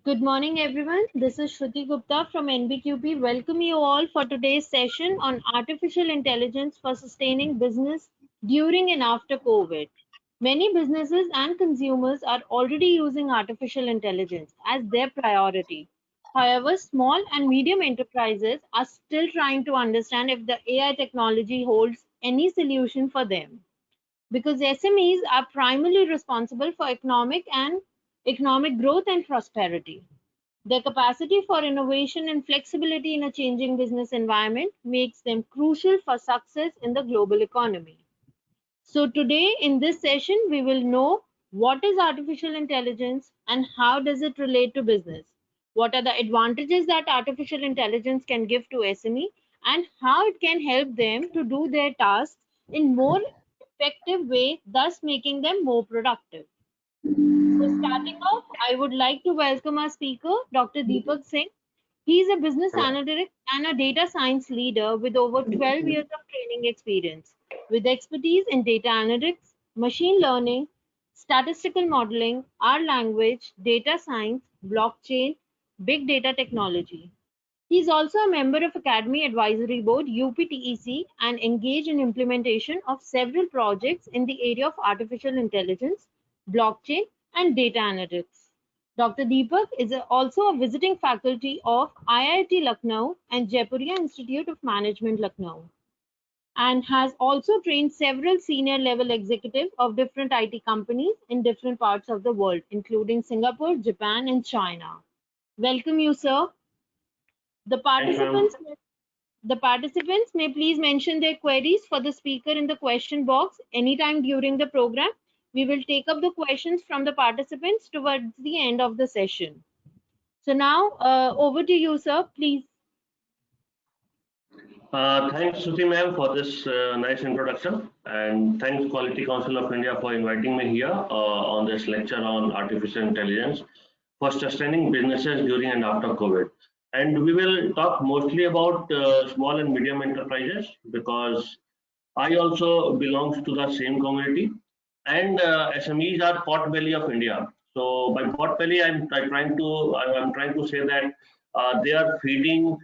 Good morning, everyone. This is Shruti Gupta from NBQP. Welcome you all for today's session on artificial intelligence for sustaining business during and after COVID. Many businesses and consumers are already using artificial intelligence as their priority. However, small and medium enterprises are still trying to understand if the AI technology holds any solution for them because SMEs are primarily responsible for economic growth and prosperity. Their capacity for innovation and flexibility in a changing business environment makes them crucial for success in the global economy. So today in this session, we will know what is artificial intelligence and how does it relate to business? What are the advantages that artificial intelligence can give to SME and how it can help them to do their tasks in more effective way, thus making them more productive. So starting off, I would like to welcome our speaker, Dr. Deepak Singh. He is a business analyst and a data science leader with over 12 years of training experience, with expertise in data analytics, machine learning, statistical modeling, R language, data science, blockchain, big data technology. He is also a member of Academy Advisory Board UPTEC and engaged in implementation of several projects in the area of artificial intelligence, blockchain, and data analytics. Dr. Deepak is also a visiting faculty of IIT Lucknow and Jaipuria Institute of Management, Lucknow, and has also trained several senior level executives of different IT companies in different parts of the world, including Singapore, Japan, and China. Welcome you, sir. The Thanks, ma'am. participants may please mention their queries for the speaker in the question box anytime during the program. We will take up the questions from the participants towards the end of the session. So now, over to you, sir, please. Thanks, Shruti ma'am, for this nice introduction, and thanks Quality Council of India for inviting me here on this lecture on artificial intelligence for sustaining businesses during and after COVID. And we will talk mostly about small and medium enterprises because I also belongs to the same community, and SMEs are pot belly of India. So by pot belly, I'm trying to say that they are feeding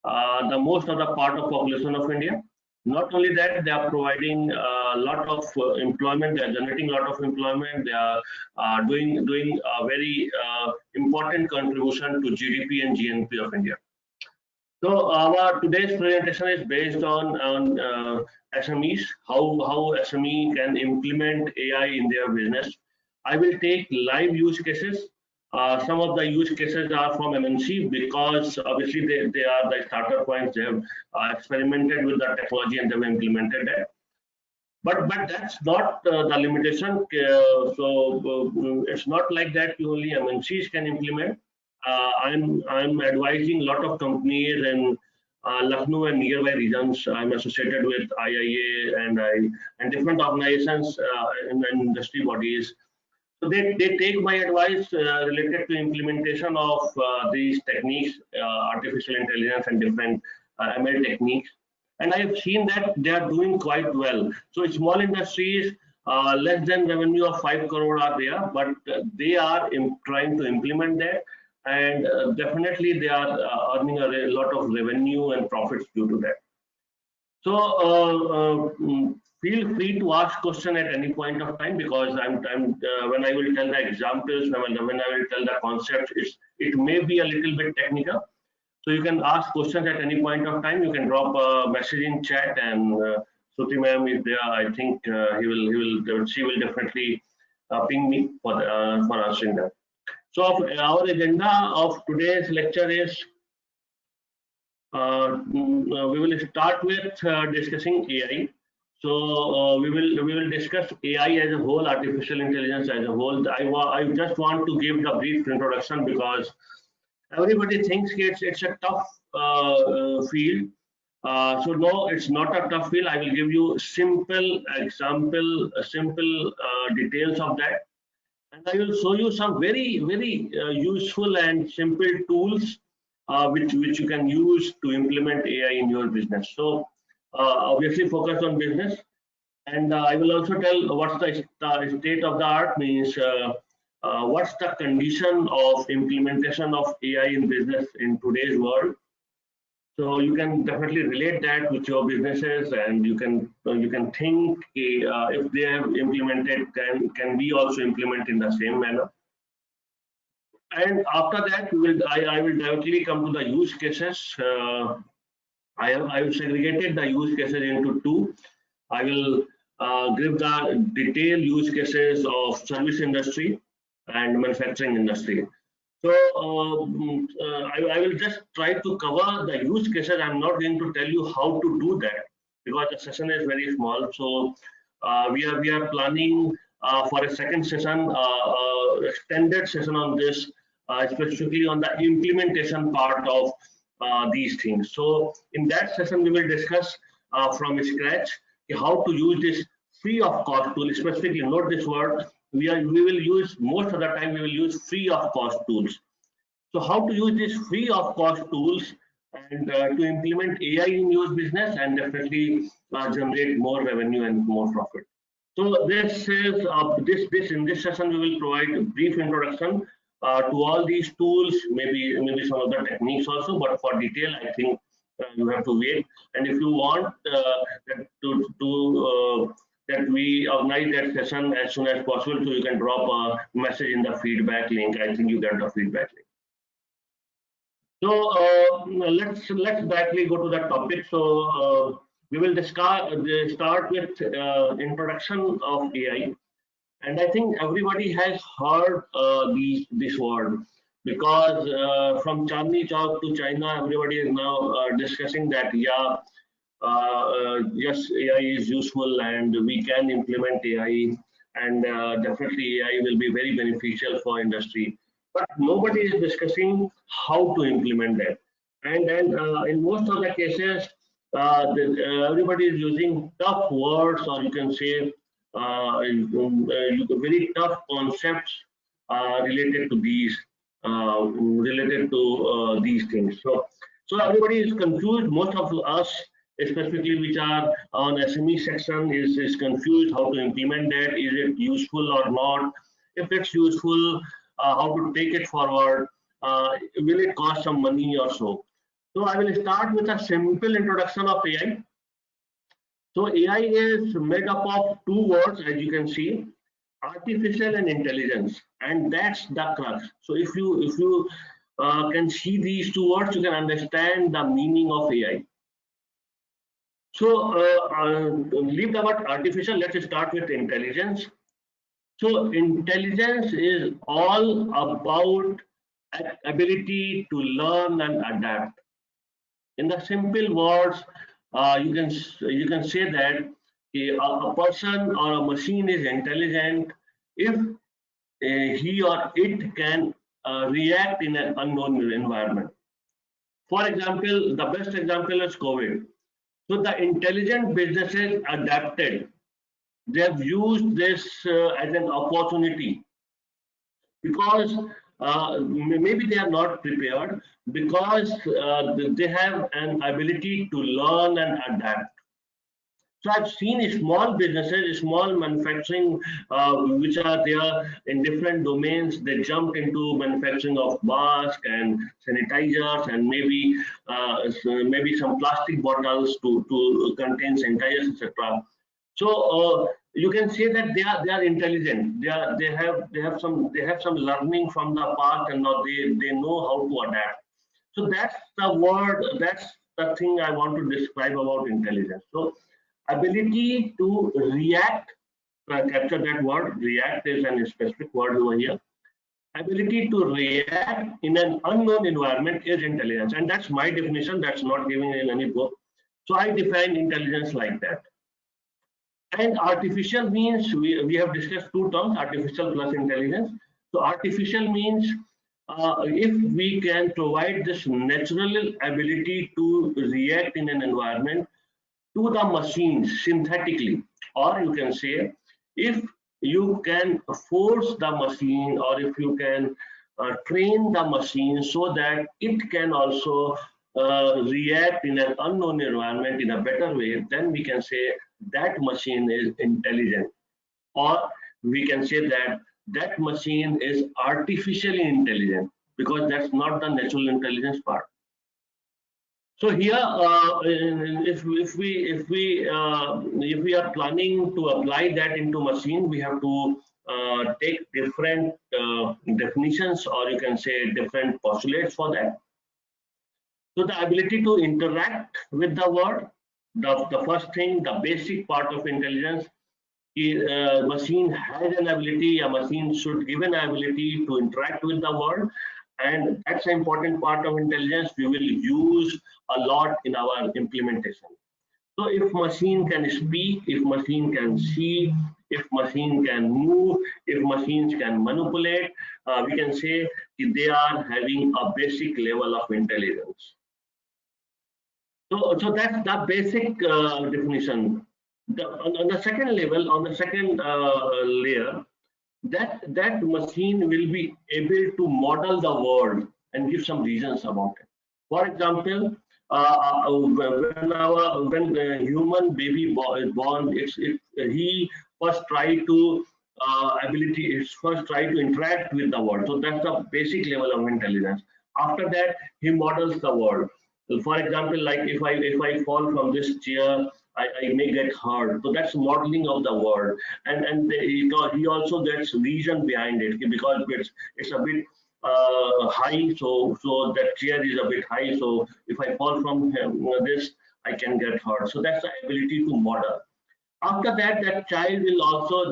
the most of the part of population of India. Not only that, they are providing a lot of employment. They are generating a lot of employment. They are doing a very important contribution to GDP and GNP of India. So our today's presentation is based on SMEs, how SME can implement AI in their business. I will take live use cases. Some of the use cases are from MNC because obviously they are the starter points. They have experimented with the technology and they have implemented it. But that's not the limitation. It's not like that only MNCs can implement. I'm advising a lot of companies in Lucknow and nearby regions. I'm associated with IIA and different organizations and industry bodies. So they take my advice related to implementation of these techniques, artificial intelligence and different ML techniques. And I have seen that they are doing quite well. So small industries, less than revenue of 5 crore are there, but they are trying to implement that. And definitely they are earning a lot of revenue and profits due to that. So feel free to ask question at any point of time because when I will tell the examples, when I will tell the concepts, it may be a little bit technical. So you can ask questions at any point of time. You can drop a message in chat, and Shruti ma'am is there. I think she will definitely ping me for answering that. So our agenda of today's lecture is we will start with discussing AI. So we will discuss AI as a whole, artificial intelligence as a whole. I just want to give the brief introduction because everybody thinks it's a tough field. So no, it's not a tough field. I will give you simple example, simple details of that, and I will show you some very useful and simple tools which you can use to implement AI in your business. So obviously focus on business, and I will also tell what's the state of the art means. what's the condition of implementation of AI in business in today's world. So you can definitely relate that with your businesses, and you can think if they have implemented, can we also implement in the same manner? And after that, I will directly come to the use cases. I have segregated the use cases into two. I will give the detailed use cases of service industry and manufacturing industry. So I will just try to cover the use cases. I'm not going to tell you how to do that because the session is very small. So we are planning for a second session, extended session on this, specifically on the implementation part of these things. So in that session, we will discuss from scratch how to use this free of cost tool. Specifically, note this word. We will use, most of the time we will use free of cost tools. So how to use these free of cost tools and to implement AI in your business and definitely generate more revenue and more profit. So this is this in this session we will provide a brief introduction to all these tools, maybe some other techniques also, but for detail I think you have to wait. And if you want that we organize that session as soon as possible, so you can drop a message in the feedback link. I think you get the feedback link. So let's directly go to that topic. So we will start with introduction of AI, and I think everybody has heard this word because from Chandni Chowk to China, everybody is now discussing that yes, AI is useful and we can implement AI, and definitely AI will be very beneficial for industry. But nobody is discussing how to implement that. And then in most of the cases, everybody is using tough words, or you can say very tough concepts related to these things. So everybody is confused. Most of us, specifically which are on SME section, is confused how to implement that. Is it useful or not? If it's useful, how to take it forward? Will it cost some money or so? So I will start with a simple introduction of AI. So AI is made up of two words, as you can see, artificial and intelligence, and that's the crux. So if you can see these two words, you can understand the meaning of AI. So leave the word artificial. Let's start with intelligence. So intelligence is all about ability to learn and adapt. In the simple words, you can say that a person or a machine is intelligent if he or it can react in an unknown environment. For example, the best example is COVID. So the intelligent businesses adapted. They have used this as an opportunity because maybe they are not prepared, because they have an ability to learn and adapt. So I've seen small businesses, small manufacturing, which are there in different domains. They jumped into manufacturing of masks and sanitizers, and maybe some plastic bottles to contain sanitizers, etc. So you can say that they are intelligent. They have some learning from the past, and now they know how to adapt. So that's the word. That's the thing I want to describe about intelligence. So ability to react, capture that word. React is a specific word over here. Ability to react in an unknown environment is intelligence, and that's my definition. That's not given in any book. So I define intelligence like that. And artificial means, we have discussed two terms, artificial plus intelligence. So artificial means if we can provide this natural ability to react in an environment to the machines synthetically, or you can say if you can force the machine, or if you can train the machine so that it can also react in an unknown environment in a better way, then we can say that machine is intelligent, or we can say that that machine is artificially intelligent, because that's not the natural intelligence part. So here, if we are planning to apply that into machine, we have to take different definitions, or you can say different postulates for that. So the ability to interact with the world, the first thing, the basic part of intelligence is machine has an ability, a machine should give an ability to interact with the world, and that's an important part of intelligence we will use a lot in our implementation. So if machine can speak, if machine can see, if machine can move, if machines can manipulate, we can say they are having a basic level of intelligence. So that's the basic definition. On the second level, on the second layer, that machine will be able to model the world and give some reasons about it. For example, when the human baby is born, he first try to first try to interact with the world. So that's the basic level of intelligence. After that, he models the world. For example, like if I fall from this chair, I may get hurt. So that's modeling of the world, and he also gets reason behind it, because it's a bit high, so that chair is a bit high. So if I fall from this, I can get hurt. So that's the ability to model. After that, the child also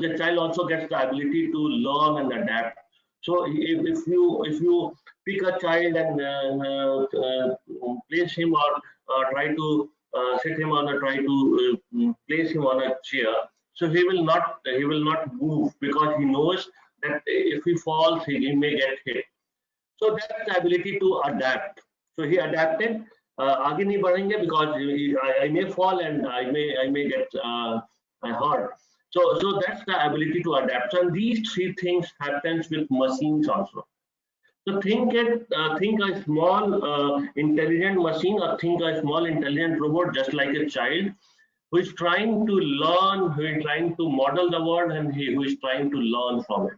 gets the ability to learn and adapt. So if you pick a child and place him, or try to sit him on a try to place him on a chair, so he will not move, because he knows that if he falls, he may get hit. So that's the ability to adapt. So he adapted. आगे नहीं बढ़ेंगे, because I may fall and I may get hurt. So that's the ability to adapt. And these three things happens with machines also. So think a small intelligent machine, or think a small intelligent robot, just like a child who is trying to learn, who is trying to model the world, and who is trying to learn from it.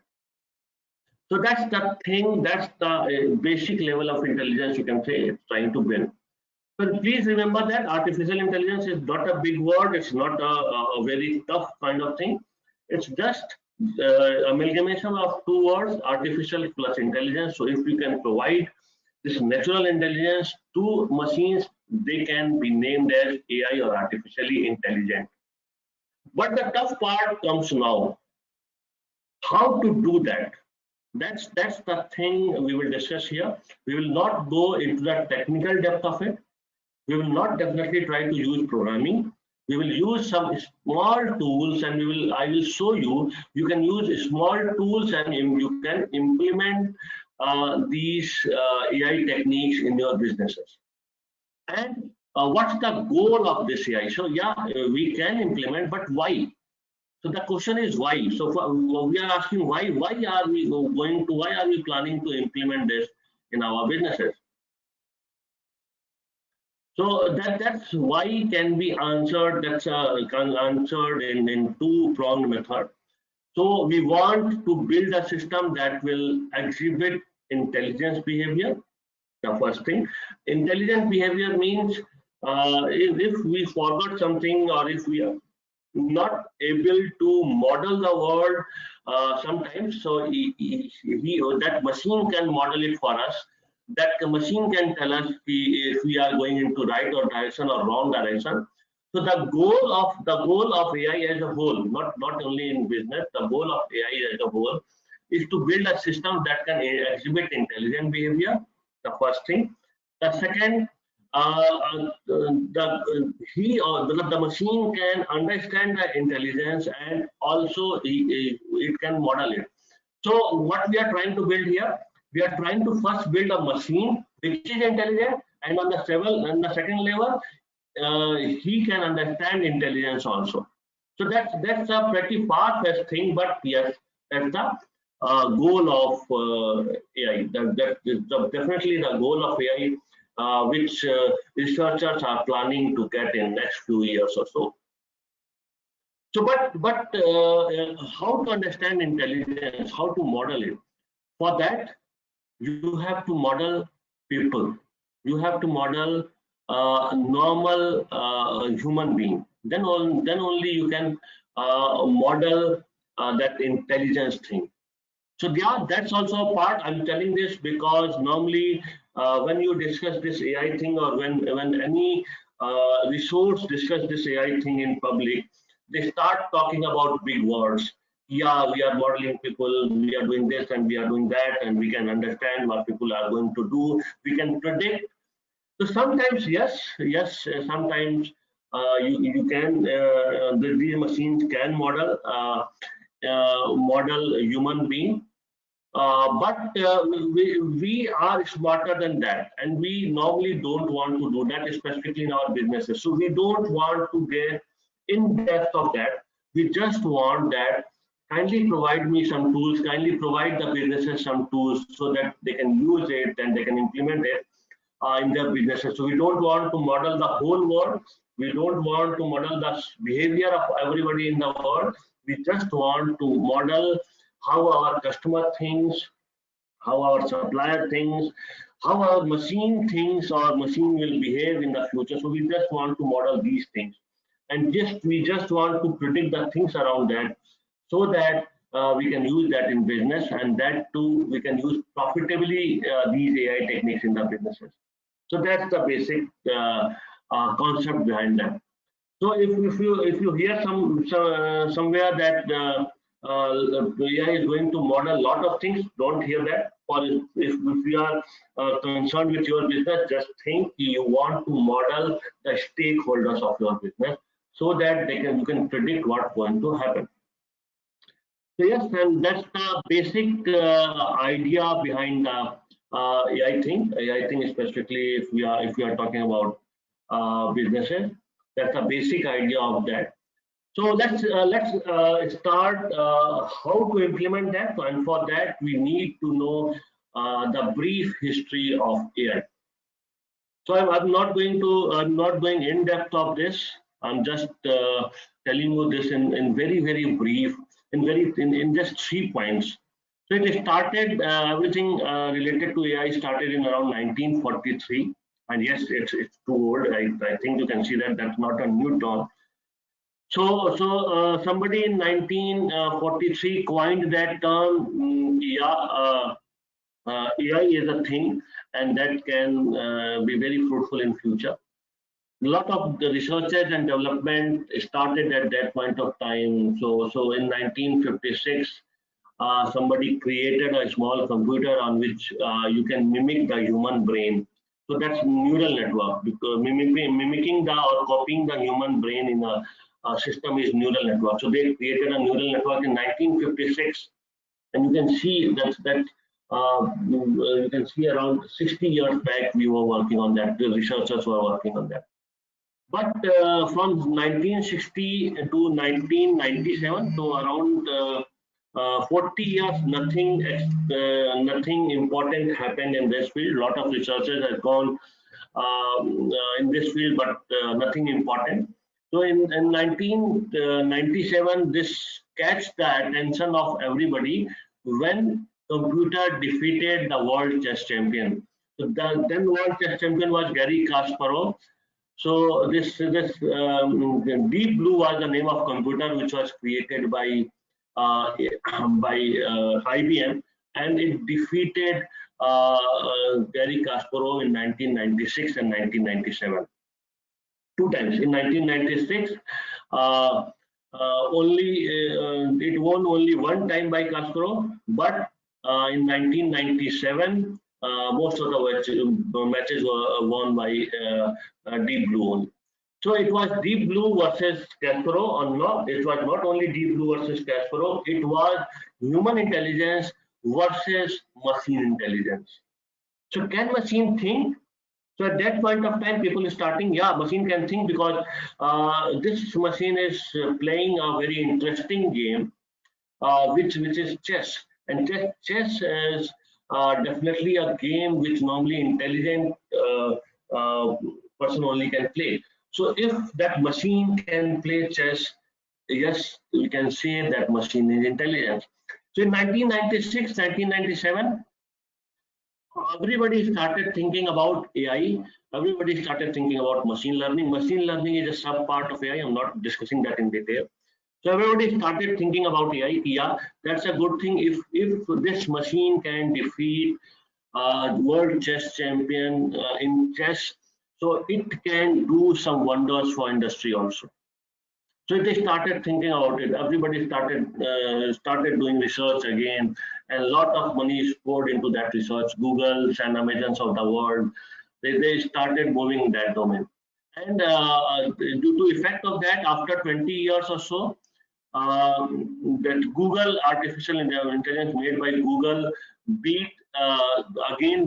So that's the thing, that's the basic level of intelligence, you can say, it's trying to build. But please remember that artificial intelligence is not a big word, it's not a very tough kind of thing. It's just amalgamation of two words, artificial plus intelligence. So if we can provide this natural intelligence to machines, they can be named as AI, or artificially intelligent. But the tough part comes now. How to do that? That's the thing we will discuss here. We will not go into the technical depth of it. We will not definitely try to use programming. We will use some small tools, and I will show you. You can use small tools, and you can implement these AI techniques in your businesses. And what's the goal of this AI? So yeah, we can implement, but why? So the question is why. So we are asking why. Why are we going to? Why are we planning to implement this in our businesses? So that's why can be answered. That's answered in two-pronged method. So we want to build a system that will exhibit intelligence behavior. The first thing, intelligent behavior means if we forgot something, or if we are not able to model the world sometimes, so that machine can model it for us. That machine can tell us if we are going into right or direction or wrong direction. So the goal of AI as a whole, not only in business, the goal of AI as a whole is to build a system that can exhibit intelligent behavior. The first thing. The second, the machine can understand the intelligence, and also it can model it. So what we are trying to build here, we are trying to first build a machine which is intelligent, and on the second level, he can understand intelligence also. So that's a pretty far-fetched thing, but yes, that's the goal of AI. That is definitely the goal of AI, which researchers are planning to get in next few years or so. So, how to understand intelligence? How to model it? For that, you have to model people. You have to model normal human being. Then only you can model that intelligence thing. So yeah, that's also a part. I'm telling this because normally when you discuss this AI thing, or when any resource discuss this AI thing in public, they start talking about big words. Yeah, we are modeling people, we are doing this and we are doing that, and we can understand what people are going to do. We can predict. So sometimes yes, sometimes you can these machines can model a human being, but we are smarter than that, and we normally don't want to do that, especially in our businesses. So we don't want to get in depth of that. We just want that kindly provide me some tools, kindly provide the businesses some tools so that they can use it and they can implement it in their businesses. So we don't want to model the whole world. We don't want to model the behavior of everybody in the world. We just want to model how our customer thinks, how our supplier thinks, how our machine thinks or machine will behave in the future. So we just want to model these things, and just we just want to predict the things around that, so that we can use that in business, and that too we can use profitably these AI techniques in the businesses. So that's the basic concept behind that. So if you hear somewhere that AI is going to model a lot of things, don't hear that. Or if you are concerned with your business, just think you want to model the stakeholders of your business so that you can predict what's going to happen. So yes, and that's the basic idea behind the AI thing. AI thing, specifically if we are talking about businesses, that's the basic idea of that. So let's start how to implement that, and for that we need to know the brief history of AI. So I'm not going in depth of this. I'm just telling you this in very brief, in just 3 points. So it started everything related to AI started in around 1943, and yes, it's too old. I think you can see that that's not a new term. So somebody in 1943 coined that term. AI is a thing, and that can be very fruitful in future. A lot of the researches and development started at that point of time. So in 1956, somebody created a small computer on which you can mimic the human brain. So that's neural network, because mimicking the or copying the human brain in a system is neural network. So they created a neural network in 1956, and you can see that you can see around 60 years back we were working on that. The researchers were working on that. But from 1960 to 1997, so around 40 years, nothing important happened in this field. A lot of researchers have gone in this field, but nothing important. So in 1997, this catch the attention of everybody when computer defeated the world chess champion. So the then world chess champion was Garry Kasparov. So Deep Blue was the name of computer which was created by uh, IBM, and it defeated Garry Kasparov in 1996 and 1997. Two times. In 1996, uh, it won only one time by Kasparov, but in 1997, most of the matches were won by Deep Blue only. So it was Deep Blue versus Kasparov, or not? It was not only Deep Blue versus Kasparov. It was human intelligence versus machine intelligence. So can machine think? So at that point of time, people starting, yeah, machine can think, because this machine is playing a very interesting game, which is chess, and chess is definitely a game which normally intelligent person only can play. So if that machine can play chess, yes, we can say that machine is intelligence. So in 1996, 1997, everybody started thinking about AI. Everybody started thinking about machine learning. Machine learning is a sub part of AI. I'm not discussing that in detail. So everybody started thinking about AI. Yeah, that's a good thing. If this machine can defeat world chess champion in chess, so it can do some wonders for industry also. So they started thinking about it. Everybody started doing research again, and a lot of money is poured into that research. Google's and Amazon's of the world, they started moving in that domain. And due to effect of that, after 20 years or so, that Google artificial intelligence made by Google beat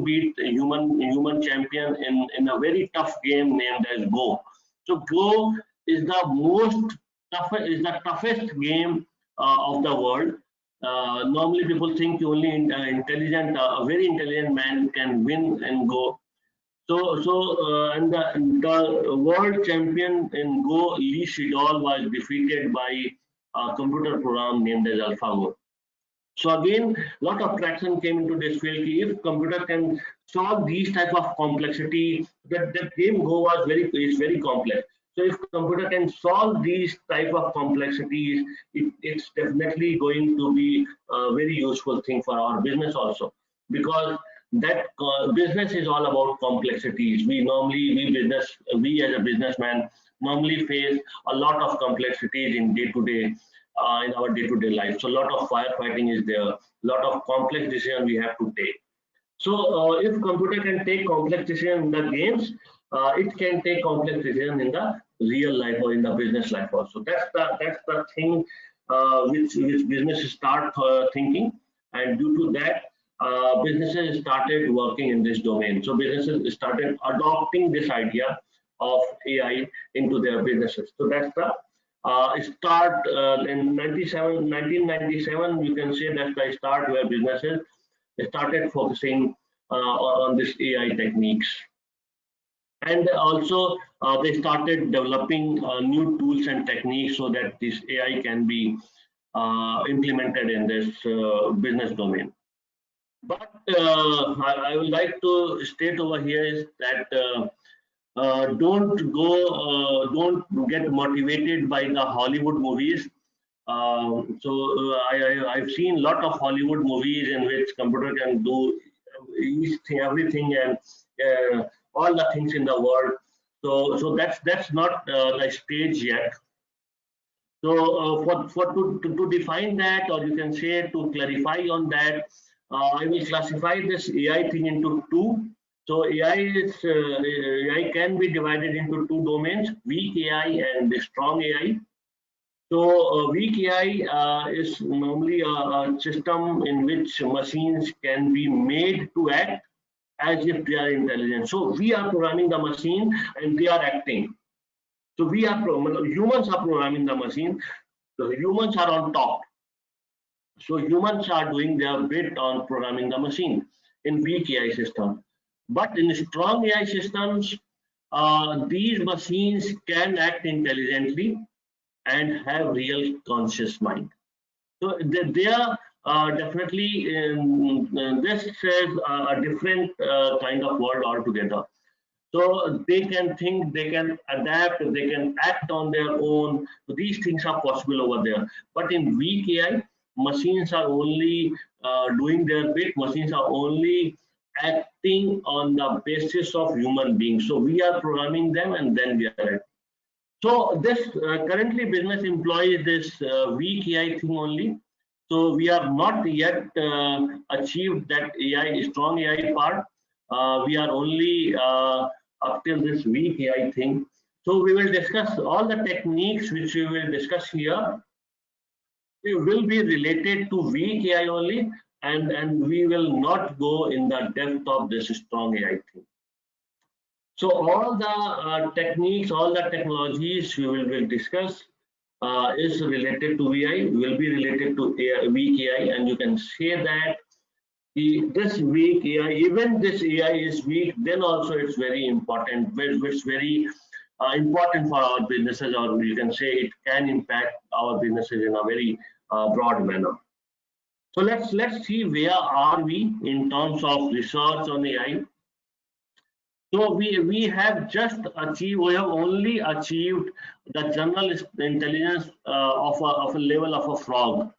beat a human champion in a very tough game named as Go. So Go is the toughest game of the world. Normally, people think only a very intelligent man can win and Go. And the world champion in Go, Lee Sedol, was defeated by a computer program named as AlphaGo. So again, a lot of traction came into this field. If computer can solve these type of complexity, that game Go was very complex. So if computer can solve these type of complexities, it's definitely going to be a very useful thing for our business also, because that business is all about complexities. We as a businessman normally face a lot of complexities in day-to-day in our day-to-day life. So a lot of firefighting is there, a lot of complex decisions we have to take. So if computer can take complex decisions in the games, it can take complex decisions in the real life or in the business life also. That's the thing which businesses start thinking, and due to that, businesses started working in this domain. So businesses started adopting this idea of AI into their businesses. So that's the start in 1997. You can say that's the start where businesses started focusing on this AI techniques. And also they started developing new tools and techniques so that this AI can be implemented in this business domain. But I would like to state over here is that don't get motivated by the Hollywood movies. I've seen a lot of Hollywood movies in which computer can do everything, and all the things in the world. So that's not the stage yet. So to define that, or you can say to clarify on that, I will classify this AI thing into two. So AI can be divided into two domains: weak AI and strong AI. So weak AI is normally a system in which machines can be made to act as if they are intelligent. So we are programming the machine and they are acting. So humans are programming the machine. The humans are on top. So humans are doing their bit on programming the machine in weak AI system. But in strong AI systems, these machines can act intelligently and have real conscious mind. So they are definitely this is a different kind of world altogether. So they can think, they can adapt, they can act on their own. So these things are possible over there. But in weak AI, machines are only doing their bit. Machines are only acting on the basis of human beings. So we are programming them, and then we are. So this currently business employs this weak AI thing only. So we are not yet achieved that AI strong AI part. We are only up till this weak AI thing. So we will discuss all the techniques which we will discuss here. It will be related to weak AI only, and we will not go in the depth of this strong AI thing. So all the techniques, all the technologies we will discuss is related to VI, will be related to weak AI, and you can say that this weak AI, even this AI is weak, then also it's very important. It's very important for our businesses, or you can say it can impact our businesses in a very broad manner. So let's see where are we in terms of research on AI. So we have just achieved, we have only achieved the general intelligence of a level of a frog.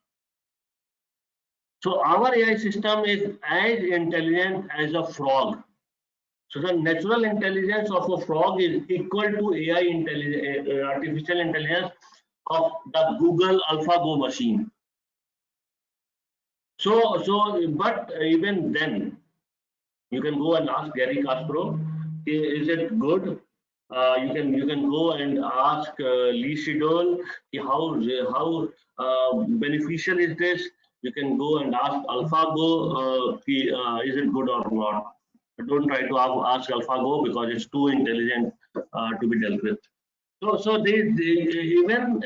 So our AI system is as intelligent as a frog. So the natural intelligence of a frog is equal to AI intelligence, artificial intelligence of the Google AlphaGo machine. But even then, you can go and ask Gary Kasparov, is it good? You can go and ask Lee Sedol, how beneficial is this? You can go and ask AlphaGo, is it good or not? Don't try to ask AlphaGo because it's too intelligent to be dealt with. So even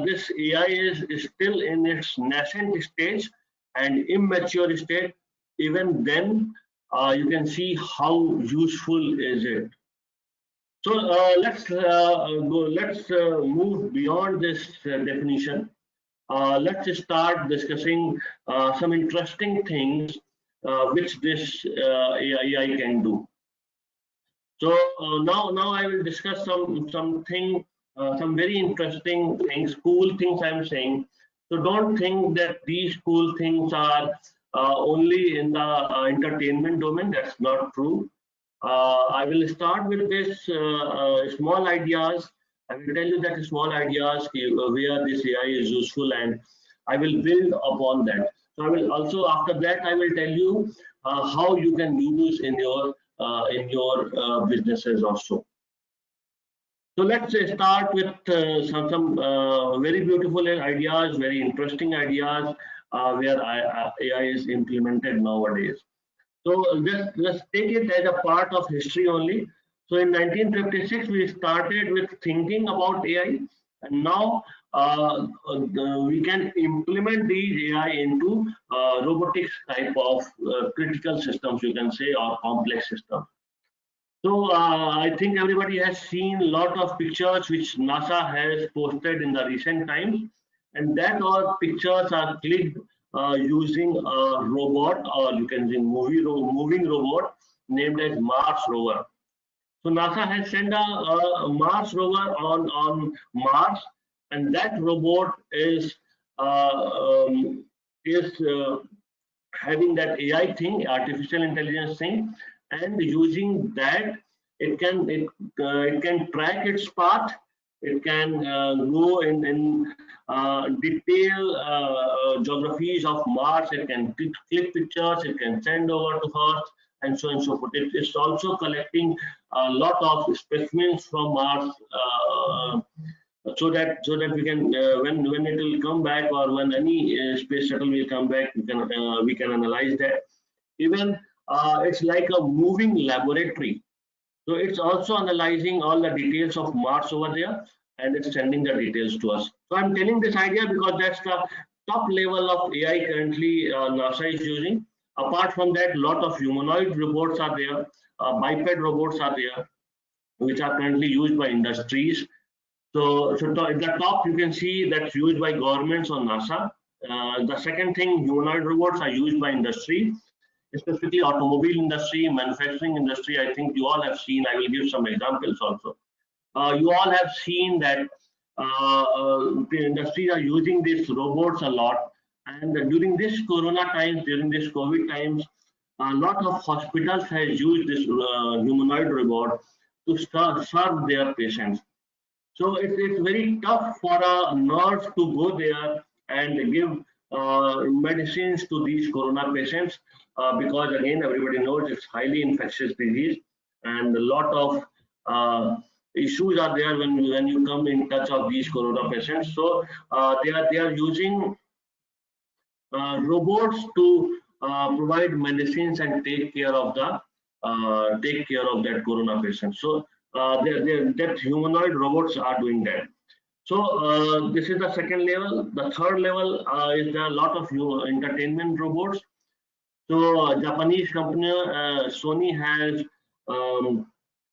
this AI is still in its nascent stage and immature state. Even then, you can see how useful is it. So let's move beyond this definition. Let's start discussing some interesting things which this AI can do. So now I will discuss some very interesting things, cool things I'm saying. So don't think that these cool things are only in the entertainment domain. That's not true. I will start with this small ideas. I will tell you that small ideas where this AI is useful, and I will build upon that. So I will also, after that, I will tell you how you can use in your businesses also. So let's start with some very beautiful ideas, very interesting ideas where AI is implemented nowadays. So let's take it as a part of history only. So in 1956, we started with thinking about AI, and now we can implement these AI into robotics type of critical systems, you can say, or complex systems. So I think everybody has seen a lot of pictures which NASA has posted in the recent times, and that all pictures are clicked using a robot, or you can say moving robot named as Mars rover. So NASA has sent a Mars rover on Mars, and that robot is having that AI thing, artificial intelligence thing, and using that, it can track its path. It can go in detail geographies of Mars. It can click pictures. It can send over to Earth, and so on and so forth. It is also collecting a lot of specimens from Mars. So that we can when it will come back, or when any space shuttle will come back, we can analyze that. Even it's like a moving laboratory. So it's also analyzing all the details of Mars over there, and it's sending the details to us. So I'm telling this idea because that's the top level of AI currently NASA is using. Apart from that, a lot of humanoid robots are there, biped robots are there, which are currently used by industries. So at the top, you can see that's used by governments or NASA. The second thing, humanoid robots are used by industry, specifically automobile industry, manufacturing industry. I think you all have seen. I will give some examples also. You all have seen that the industries are using these robots a lot. And during this Corona times, during this COVID times, a lot of hospitals has used this humanoid robot to serve their patients. So it's very tough for a nurse to go there and give medicines to these corona patients because again everybody knows it's highly infectious disease, and a lot of issues are there when you come in touch of these corona patients. So they are using robots to provide medicines and take care of that corona patient. So that humanoid robots are doing that. So this is the second level. The third level is there a lot of entertainment robots. So Japanese company Sony has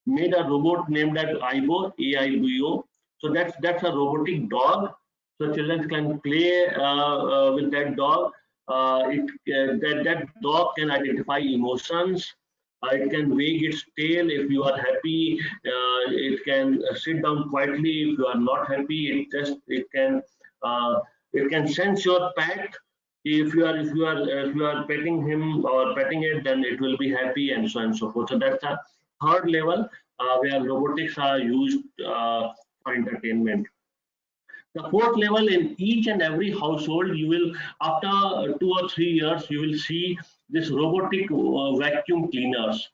made a robot named as Aibo, AIBO. So that's a robotic dog. So children can play with that dog. That dog can identify emotions. It can wag its tail if you are happy. It can sit down quietly if you are not happy. Uh, it can sense your pet. If you are petting him or petting it, then it will be happy, and so on and so forth. So that's a third level where robotics are used for entertainment. The fourth level, in each and every household, you will, after 2 or 3 years, you will see this robotic vacuum cleaners.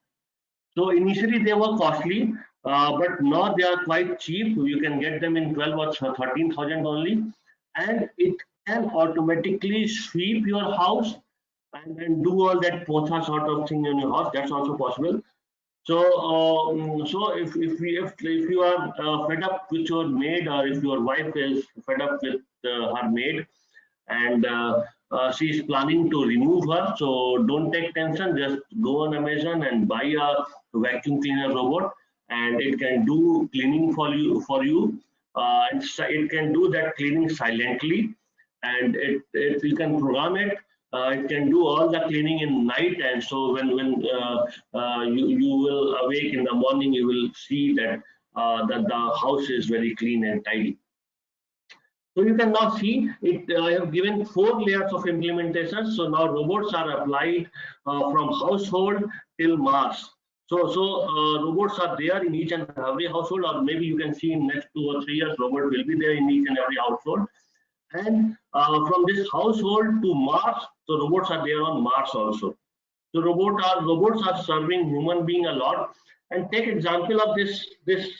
So initially they were costly, but now they are quite cheap. You can get them in 12 or 13,000 only, and it can automatically sweep your house and do all that potha sort of thing in your house. That's also possible. So if you are fed up with your maid, or if your wife is fed up with her maid, and she is planning to remove her, so don't take tension. Just go on Amazon and buy a vacuum cleaner robot, and it can do cleaning for you. And it can do that cleaning silently, and it you can program it. It can do all the cleaning in night, and so when you will awake in the morning, you will see that the house is very clean and tidy. So you can now see it. I have given 4 layers of implementation. So now robots are applied from household till mass. So robots are there in each and every household, or maybe you can see in next 2 or 3 years, robot will be there in each and every household. And from this household to Mars, so robots are there on Mars also. So robots are serving human being a lot. And take example of this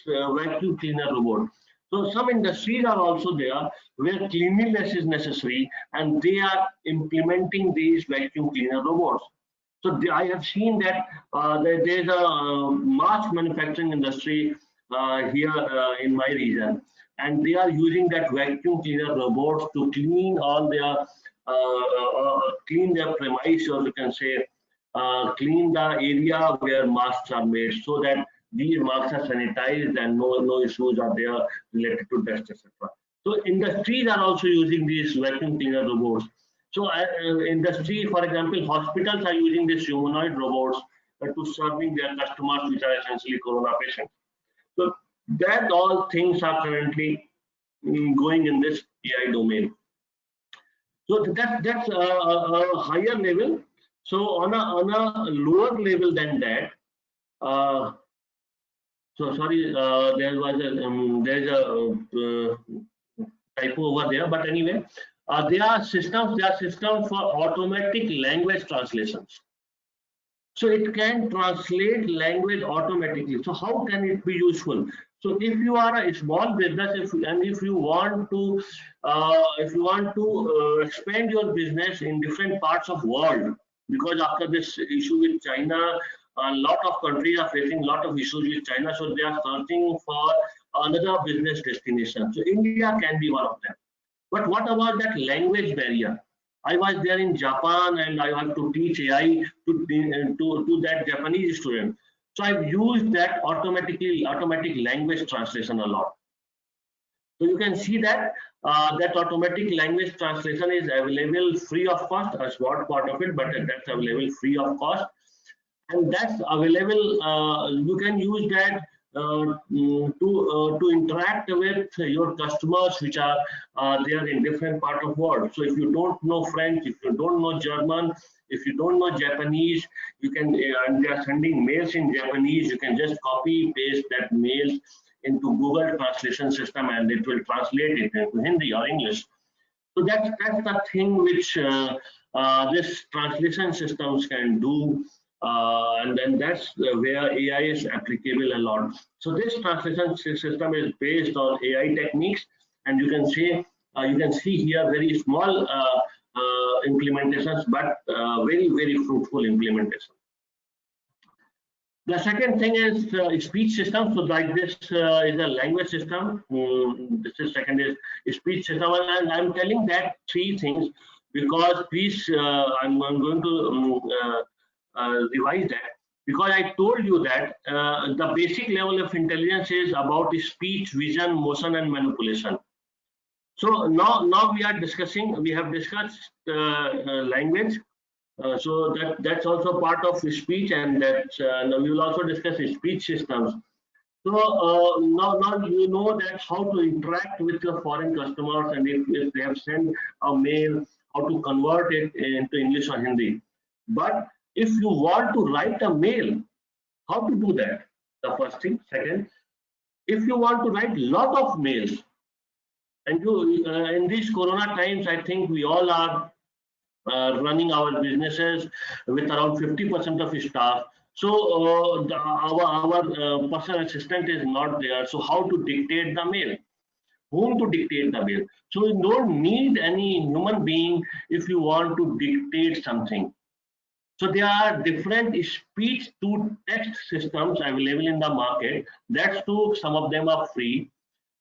vacuum cleaner robot. So some industries are also there where cleanliness is necessary, and they are implementing these vacuum cleaner robots. So I have seen that there's a mass manufacturing industry here in my region, and they are using that vacuum cleaner robots to clean their premise, or you can say clean the area where masks are made, so that these masks are sanitized and no issues are there related to dust, etc. So industries are also using these vacuum cleaner robots. So industry, for example, hospitals are using these humanoid robots to serving their customers, which are essentially corona patients. So that all things are currently going in this AI domain. So that's a higher level. So on a lower level than that, uh, so sorry, there's a typo over there, but anyway, there are systems for automatic language translations. So it can translate language automatically. So how can it be useful? So if you are a small business, if you want to expand your business in different parts of world, because after this issue with China, a lot of countries are facing a lot of issues with China, so they are searching for another business destination. So India can be one of them. But what about that language barrier? I was there in Japan, and I have to teach AI to that Japanese student. So I've used that automatic language translation a lot. So you can see that that automatic language translation is available free of cost, a small part of it, but that's available free of cost, and that's available. You can use that to interact with your customers, which are there in different part of world. So if you don't know French, if you don't know German, if you don't know Japanese, you can and they are sending mails in Japanese, you can just copy paste that mail into Google translation system, and it will translate it into Hindi or English. So that's the thing which this translation systems can do, and then that's where AI is applicable a lot. So this translation system is based on AI techniques, and you can see here very small implementations, but very fruitful implementation. The second thing is speech system. So like this is a language system. This is second is speech system, and I'm telling that three things because please, I'm going to revise that, because I told you that the basic level of intelligence is about speech, vision, motion, and manipulation. So now we are discussing. We have discussed language. So that's also part of speech, and that now we will also discuss speech systems. So now you know that how to interact with your foreign customers, and if they have sent a mail, how to convert it into English or Hindi. But if you want to write a mail, how to do that? The first thing. Second, if you want to write lot of mails, and you in these Corona times, I think we all are running our businesses with around 50% of staff. So our personal assistant is not there. So how to dictate the mail? Whom to dictate the mail? So you don't need any human being if you want to dictate something. So there are different speech to text systems available in the market. That's too, some of them are free.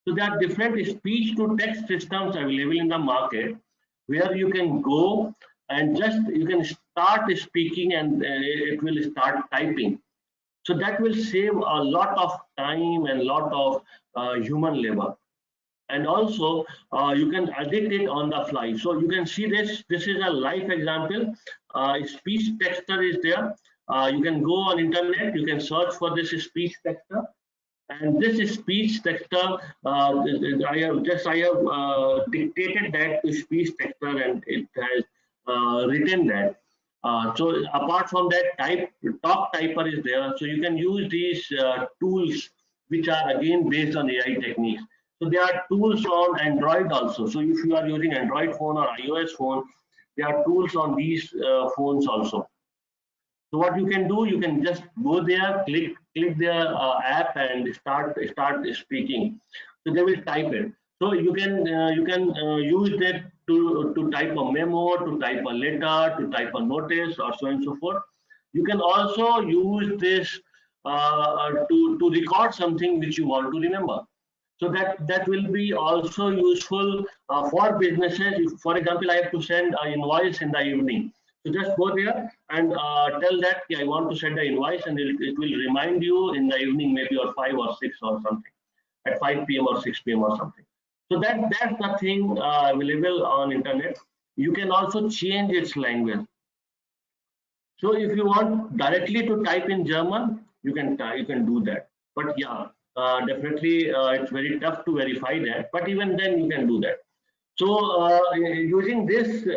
So there are different speech to text systems available in the market where you can go and just you can start speaking and it will start typing. So that will save a lot of time and lot of human labor. And also you can edit it on the fly. So you can see this is a live example. Speech texter is there. You can go on internet, you can search for this speech texter, and this speech texter I have dictated that to speech texter and it has written that. So apart from that, talk typer is there. So you can use these tools which are again based on AI techniques. So there are tools on Android also. So if you are using Android phone or iOS phone, there are tools on these phones also. So what you can do, you can just go there, click their app and start speaking. So they will type it. So you can use that to type a memo, to type a letter, to type a notice, or so and so forth. You can also use this to record something which you want to remember. So that will be also useful for businesses. If, for example, I have to send an invoice in the evening. So just go there and tell that, yeah, I want to send the invoice, and it will remind you in the evening, maybe or 5 or 6 or something, at 5 p.m. or 6 p.m. or something. So that's the thing available on internet. You can also change its language. So if you want directly to type in German, you can do that. But yeah, definitely it's very tough to verify that. But even then, you can do that. So using this,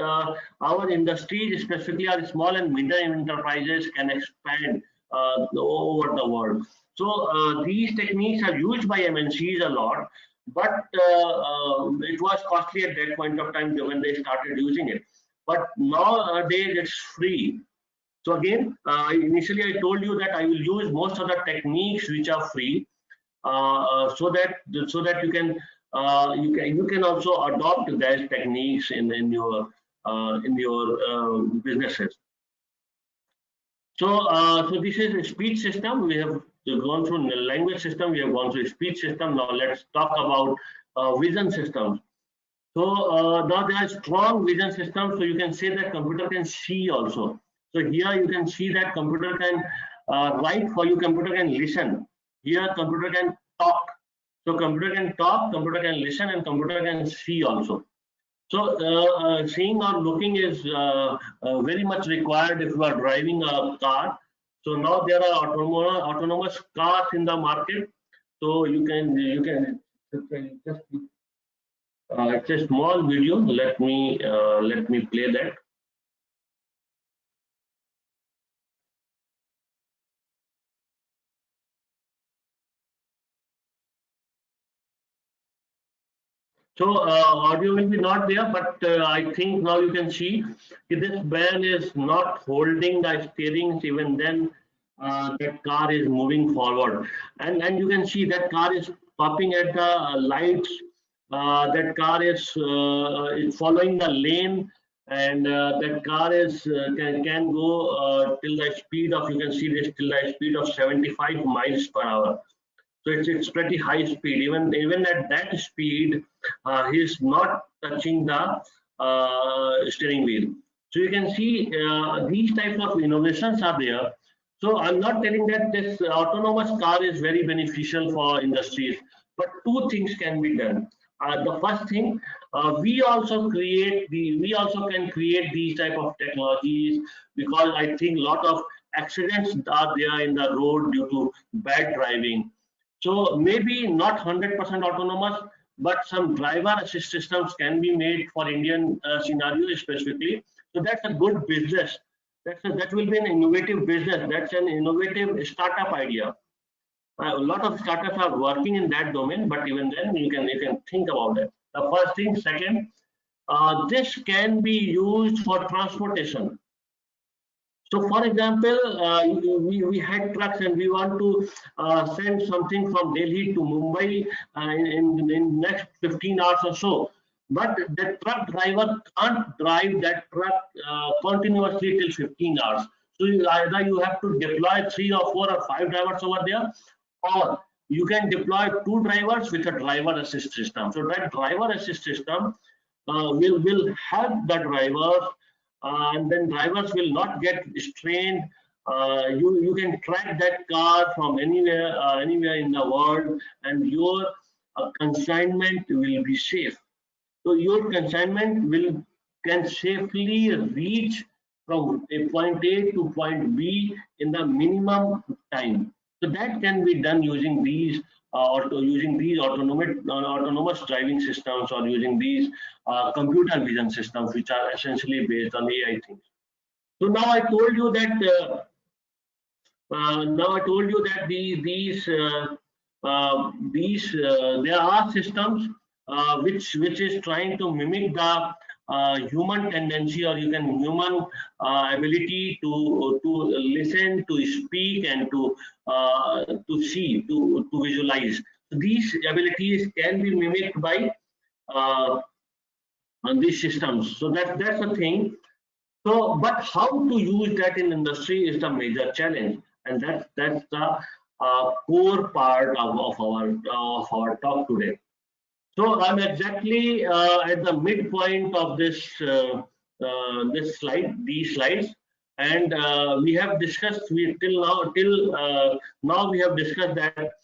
our industries, specifically our small and medium enterprises, can expand over the world. So these techniques are used by MNCs a lot, but it was costly at that point of time when they started using it. But nowadays it's free. So again, initially I told you that I will use most of the techniques which are free, so that you can also adopt those techniques in your businesses. So this is a speech system. We have gone through the language system. We have gone through speech system. Now let's talk about vision systems. So now there are strong vision systems. So you can say that computer can see also. So here you can see that computer can write for you. Computer can listen. Here computer can talk. So computer can talk, computer can listen, and computer can see also. So seeing or looking is very much required if you are driving a car. So now there are autonomous cars in the market. So you can just it's a small video. Let me play that. So audio will be not there, but I think now you can see this man is not holding the steering. Even then, that car is moving forward, and you can see that car is stopping at the lights. That car is following the lane, and that car is can go till the speed of, you can see this, till the speed of 75 miles per hour. So it's pretty high speed. Even at that speed, he's not touching the steering wheel. So you can see these types of innovations are there. So I'm not telling that this autonomous car is very beneficial for industries, but two things can be done. The first thing, we also can create these type of technologies, because I think a lot of accidents are there in the road due to bad driving. So maybe not 100% autonomous, but some driver assist systems can be made for Indian scenario specifically. So that's a good business. That will be an innovative business. That's an innovative startup idea. A lot of startups are working in that domain, but even then you can think about it. The first thing. Second, this can be used for transportation. So, for example, we had trucks and we want to send something from Delhi to Mumbai in next 15 hours or so. But the truck driver can't drive that truck continuously till 15 hours. So either you have to deploy 3 or 4 or 5 drivers over there, or you can deploy 2 drivers with a driver assist system. So that driver assist system will help the drivers, and then drivers will not get strained. You can track that car from anywhere in the world, and your consignment will be safe. So your consignment will can safely reach from a point A to point B in the minimum time. So that can be done using these autonomous driving systems, or using these computer vision systems, which are essentially based on AI things. So now I told you that there are systems which is trying to mimic the human tendency, or you can human ability to listen, to speak, and to see, to visualize. So these abilities can be mimicked by uh, these systems. So that's the thing. So, but how to use that in industry is the major challenge, and that's the core part of our talk today. So I'm exactly at the midpoint of these slides, and we have discussed till now we have discussed that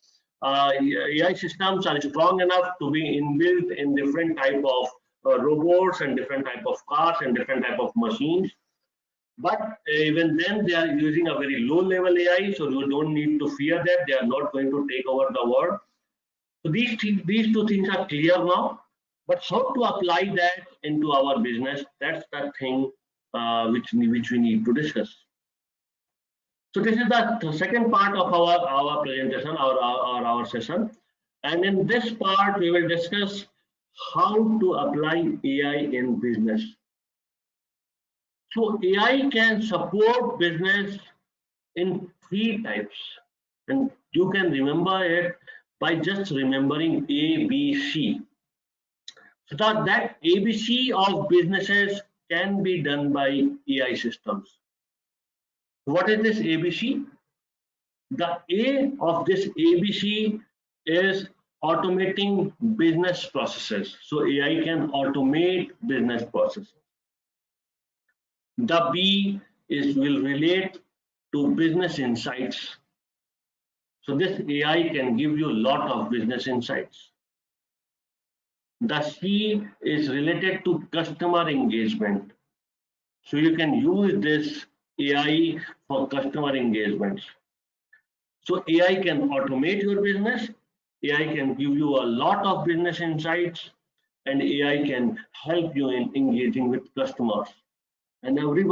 AI systems are strong enough to be inbuilt in different type of robots, and different type of cars, and different type of machines. But even then, they are using a very low level AI, so you don't need to fear that they are not going to take over the world. So these two things are clear now, but how to apply that into our business? That's the thing which we need to discuss. So this is the second part of our presentation, our session, and in this part we will discuss how to apply AI in business. So AI can support business in 3 types, and you can remember it by just remembering ABC. So that ABC of businesses can be done by AI systems. What is this ABC? The A of this ABC is automating business processes. So AI can automate business processes. The B will relate to business insights. So this AI can give you a lot of business insights. The C is related to customer engagement. So you can use this AI for customer engagements. So AI can automate your business, AI can give you a lot of business insights, and AI can help you in engaging with customers. And every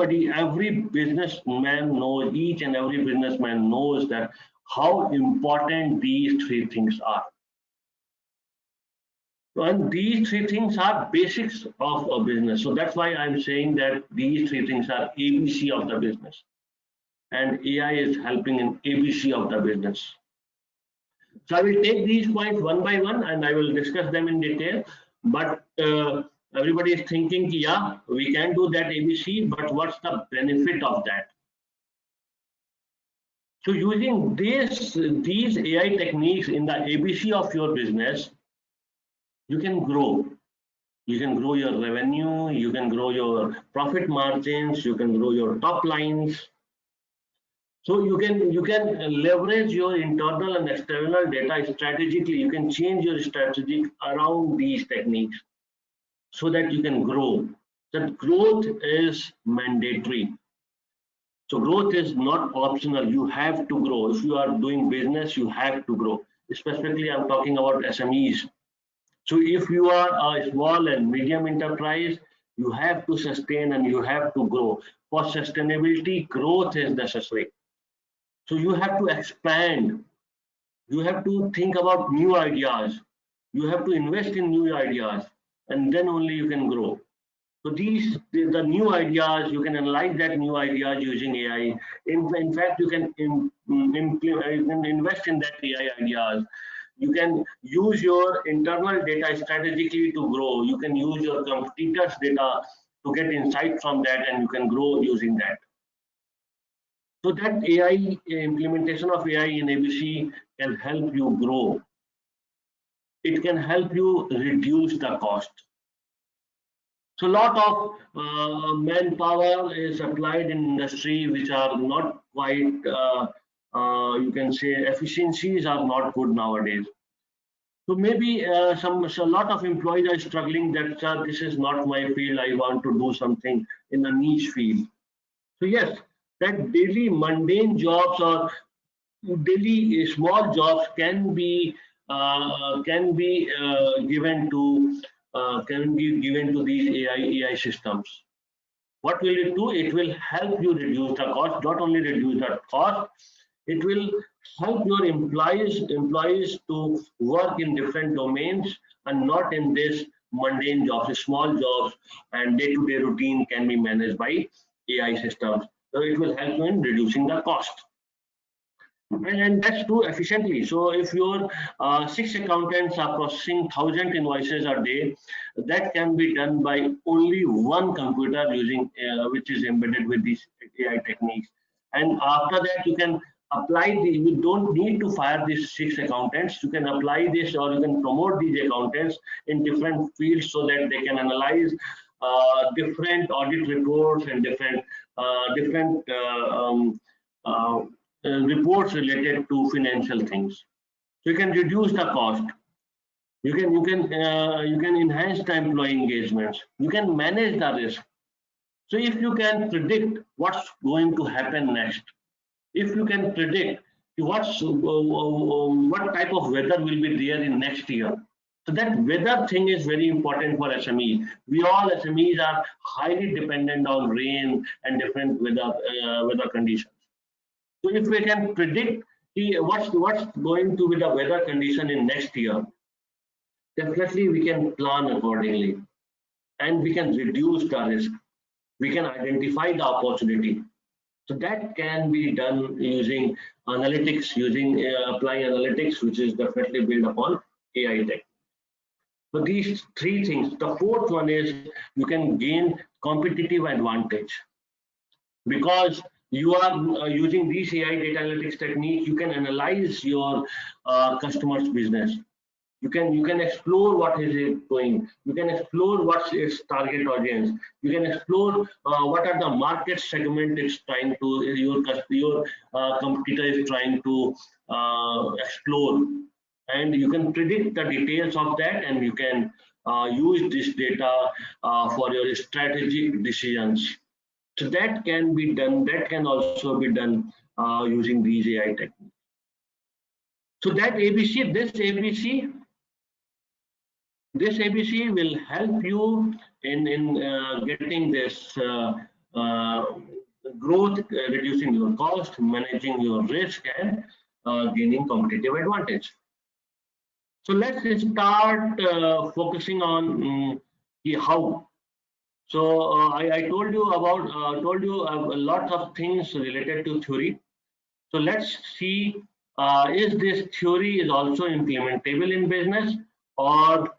businessman knows, each and every businessman knows that how important these 3 things are. And these 3 things are basics of a business. So that's why I'm saying that these 3 things are ABC of the business. And AI is helping in ABC of the business. So I will take these points one by one and I will discuss them in detail. But everybody is thinking, yeah, we can do that ABC, but what's the benefit of that? So using these AI techniques in the ABC of your business, you can grow. You can grow your revenue, you can grow your profit margins, you can grow your top lines. So you can leverage your internal and external data strategically. You can change your strategy around these techniques so that you can grow. That growth is mandatory. So growth is not optional. You have to grow. If you are doing business, you have to grow. Specifically, I'm talking about SMEs. So if you are a small and medium enterprise, you have to sustain and you have to grow. For sustainability, growth is necessary. So you have to expand. You have to think about new ideas. You have to invest in new ideas, and then only you can grow. So the new ideas, you can analyze that new ideas using AI. In fact, you can you can invest in that AI ideas. You can use your internal data strategically to grow. You can use your competitors' data to get insight from that, and you can grow using that. So that AI implementation of AI in ABC can help you grow. It can help you reduce the cost. So a lot of manpower is applied in industry which are not quite, you can say, efficiencies are not good nowadays. So maybe so a lot of employees are struggling that this is not my field. I want to do something in a niche field. So yes, that daily mundane jobs or daily small jobs can be given to these AI systems. What will it do? It will help you reduce the cost. Not only reduce the cost, it will help your employees to work in different domains and not in this mundane jobs, small jobs, and day-to-day routine can be managed by AI systems. So it will help you in reducing the cost. And that's true efficiently. So if your six accountants are processing 1,000 invoices a day, that can be done by only one computer using which is embedded with these AI techniques. And after that, you can apply the. You don't need to fire these six accountants. You can apply this, or you can promote these accountants in different fields so that they can analyze different audit reports and different uh, reports related to financial things. So you can reduce the cost. You can enhance the employee engagements. You can manage the risk. So if you can predict what's going to happen next, if you can predict what type of weather will be there in next year. So that weather thing is very important for SME. We all SMEs are highly dependent on rain and different weather conditions. So if we can predict what's going to be the weather condition in next year, definitely we can plan accordingly and we can reduce the risk. We can identify the opportunity. So that can be done using analytics, using applying analytics, which is definitely built upon AI tech. So these three things. The fourth one is you can gain competitive advantage because you are using these AI data analytics technique. You can analyze your customer's business. You can explore what is it doing. You can explore what's its target audience. You can explore what are the market segment it's trying to your competitor is trying to explore, and you can predict the details of that, and you can use this data for your strategic decisions. So that can be done. That can also be done using these AI techniques. So that ABC, this ABC will help you in getting this uh, growth, reducing your cost, managing your risk, and gaining competitive advantage. So let's start focusing on the how. So I told you a lot of things related to theory. So let's see, is this theory is also implementable in business, or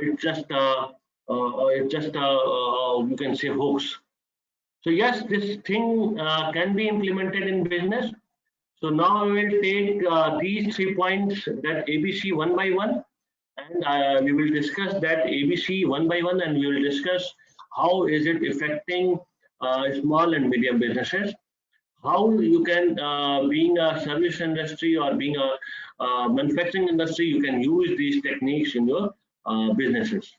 it's just you can say hoax. So yes, this thing can be implemented in business. So now we will take these 3 points, that ABC one by one, and we will discuss that ABC one by one, and we will discuss how is it affecting small and medium businesses, how you can, being a service industry or being a manufacturing industry, you can use these techniques in your businesses.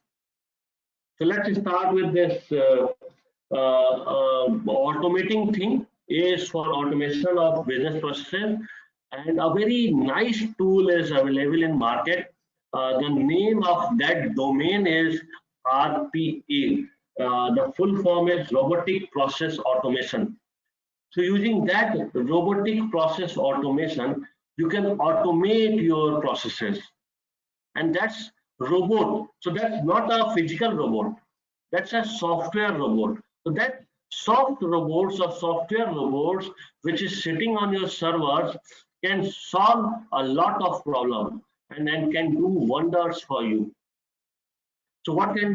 So let's start with this automating thing. A is for automation of business processes, and a very nice tool is available in market. The name of that domain is RPA. The full form is Robotic Process Automation. So using that robotic process automation, you can automate your processes, and that's robot. So that's not a physical robot, that's a software robot. So that soft robots or software robots which is sitting on your servers can solve a lot of problems and then can do wonders for you. So what can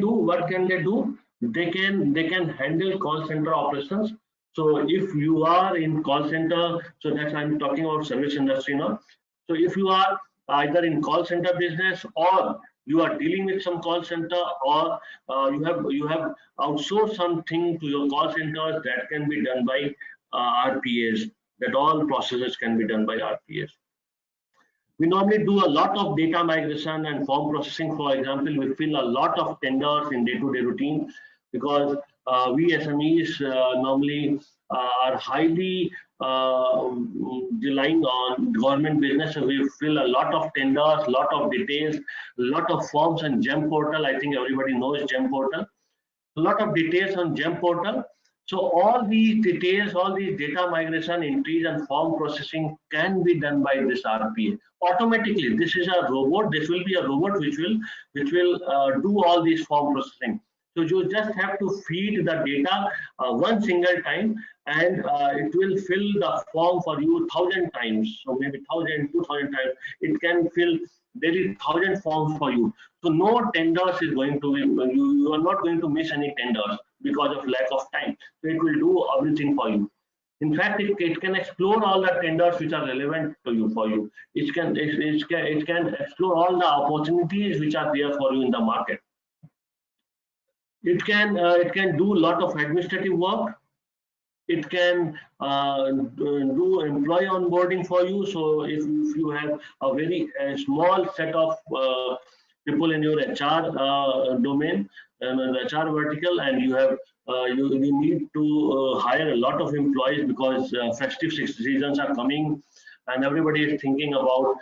they do? They can handle call center operations. So if you are in call center, so that's, I'm talking about service industry now. So if you are either in call center business, or you are dealing with some call center, or you have outsourced something to your call centers, that can be done by RPAs. That all processes can be done by RPAs. We normally do a lot of data migration and form processing. For example, we fill a lot of tenders in day-to-day routine, because we SMEs normally are highly relying on government business. So we fill a lot of tenders, lot of details, lot of forms on GEM portal. I think everybody knows GEM portal. A lot of details on GEM portal. So all these details, all these data migration, entries, and form processing can be done by this RPA automatically. This is a robot. This will be a robot which will do all these form processing. So you just have to feed the data one single time, and it will fill the form for you 1,000 times. So maybe 1,000, 2,000 times. It can fill daily 1,000 forms for you. So no tenders is going to be, you are not going to miss any tenders because of lack of time. So it will do everything for you. In fact, it can explore all the tenders which are relevant to you for you. It can explore all the opportunities which are there for you in the market. It can do a lot of administrative work. It can do employee onboarding for you. So if you have a very small set of people in your HR domain and HR vertical, and you have you need to hire a lot of employees, because festive seasons are coming, and everybody is thinking about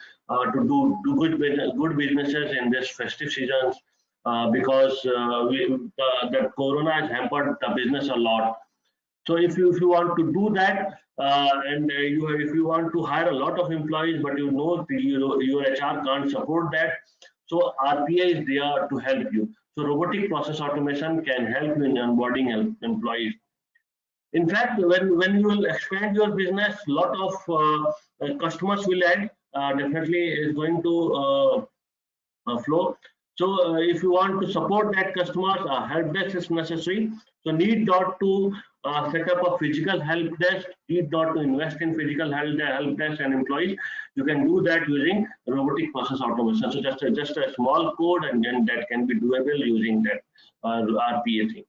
to do good businesses in this festive seasons, because the corona has hampered the business a lot. So if you want to do that, and if you want to hire a lot of employees, but you know your HR can't support that, so RPA is there to help you. So robotic process automation can help you in onboarding employees. In fact, when you will expand your business, lot of customers will add. Definitely is going to flow. So if you want to support that customers, help desk is necessary. So need not to set up a physical help desk, need not to invest in physical help desk and employees. You can do that using robotic process automation. So just a small code, and then that can be doable using that RPA thing.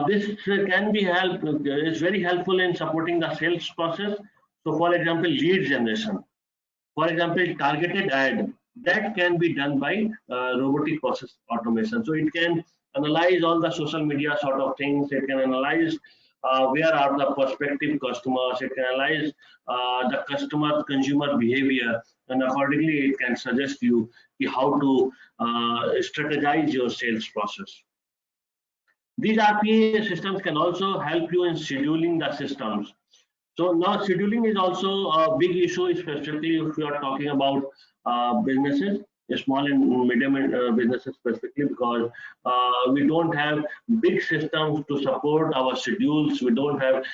This can be is very helpful in supporting the sales process. So for example, lead generation. For example, targeted ad, that can be done by robotic process automation. So it can analyze all the social media sort of things. It can analyze where are the prospective customers. It can analyze the consumer behavior, and accordingly it can suggest you how to strategize your sales process. These RPA systems can also help you in scheduling the systems. So now scheduling is also a big issue, especially if you are talking about businesses, small and medium businesses specifically, because we don't have big systems to support our schedules. We don't have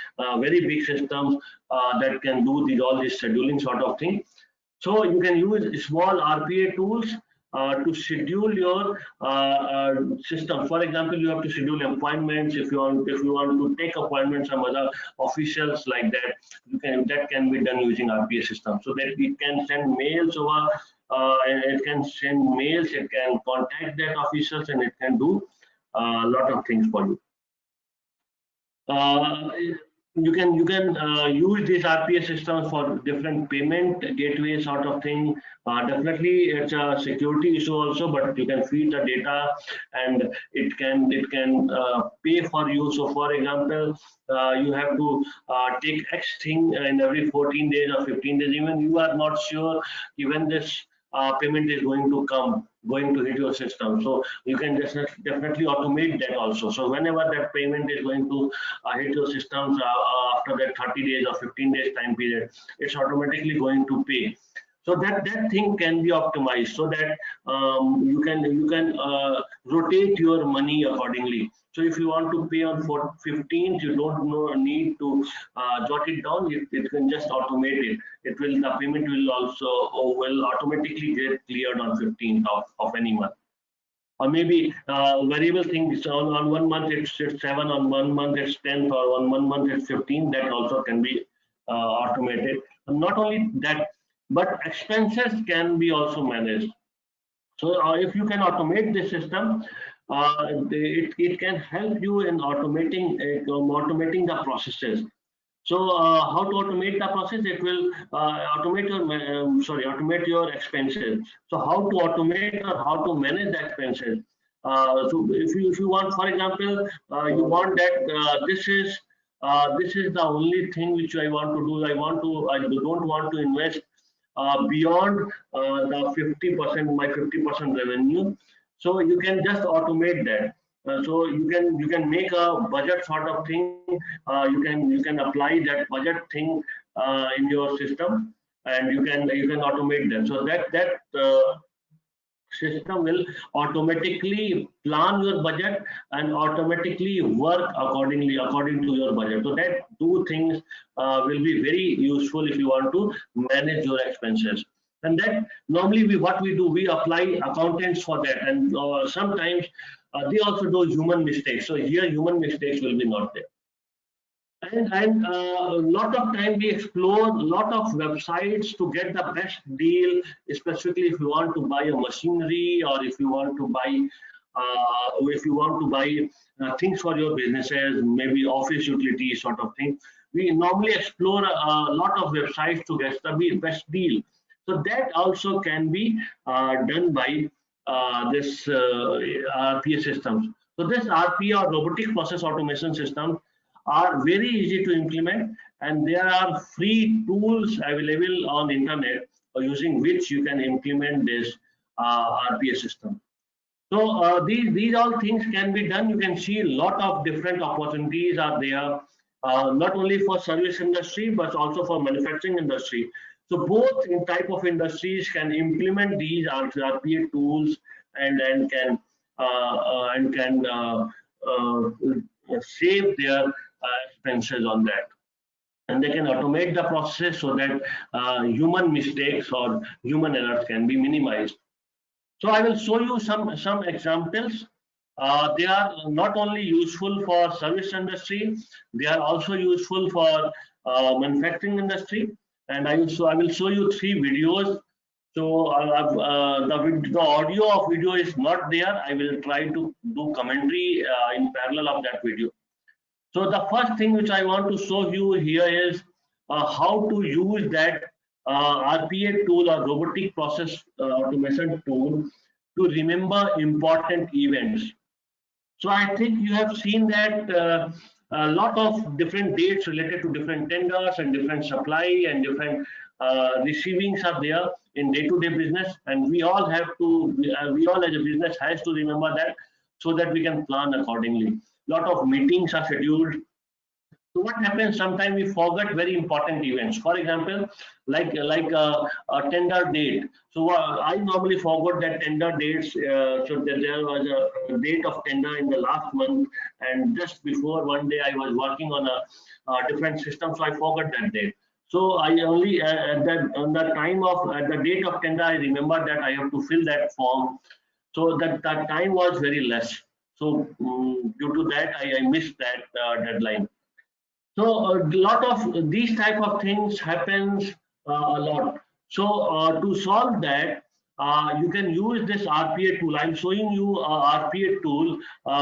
very big systems that can do all this scheduling sort of thing. So you can use small RPA tools to schedule your system. For example, you have to schedule appointments. If you want to take appointments from other officials like that, that can be done using RPA system. So that it can send mails over, it can send mails, it can contact that officials, and it can do a lot of things for you. you can use these RPA systems for different payment gateway sort of thing. Definitely, it's a security issue also, but you can feed the data, and it can pay for you. So, for example, you have to take X thing in every 14 days or 15 days. Even you are not sure even this payment is going to hit your system. So you can just definitely automate that also. So whenever that payment is going to hit your systems after that 30 days or 15 days time period, it's automatically going to pay. So that thing can be optimized so that you can rotate your money accordingly. So if you want to pay on 15th, you don't need to jot it down. It can just automate it. The payment will also will automatically get cleared on 15th of any month. Or maybe variable things on 1 month it's 7, on 1 month it's 10th, or on 1 month it's 15. That also can be automated. And not only that, but expenses can be also managed. So if you can automate the system, it can help you in automating the processes. So how to automate the process? It will automate your expenses. So how to automate or how to manage the expenses? So if you want, for example, you want that this is the only thing which I want to do. I don't want to invest beyond the 50%, my 50% revenue. So you can just automate that. So you can make a budget sort of thing. You can apply that budget thing in your system, and you can automate them. So that system will automatically plan your budget and automatically work according to your budget. So that two things will be very useful if you want to manage your expenses. And that normally what we do, we apply accountants for that, and sometimes they also do human mistakes. So here human mistakes will be not there. And a lot of time we explore a lot of websites to get the best deal, specifically if you want to buy a machinery, or if you want to buy things for your businesses, maybe office utilities sort of thing. We normally explore a lot of websites to get the best deal. So that also can be done by this RPA systems. So this RPA, or robotic process automation system, are very easy to implement, and there are free tools available on internet using which you can implement this RPA system. So these all things can be done. You can see a lot of different opportunities are there, not only for service industry but also for manufacturing industry. So both in type of industries can implement these RPA tools, and can save their expenses on that, and they can automate the process so that human mistakes or human errors can be minimized. So I will show you some examples. They are not only useful for service industry, they are also useful for manufacturing industry. And I will show you three videos. So the audio of video is not there. I will try to do commentary in parallel of that video. So the first thing which I want to show you here is how to use that RPA tool, or robotic process automation tool, to remember important events. So I think you have seen that a lot of different dates related to different tenders and different supply and different receivings are there in day-to-day business, and we all as a business has to remember that, so that we can plan accordingly. Lot of meetings are scheduled. So what happens, sometimes we forget very important events. For example, like a tender date. So I normally forgot that tender dates. So that there was a date of tender in the last month, and just before one day I was working on a different system, so I forgot that date. So I only at the date of tender, I remember that I have to fill that form. So that time was very less. So due to that, I missed that deadline. So a lot of these type of things happens a lot. So to solve that, you can use this RPA tool. I'm showing you a RPA tool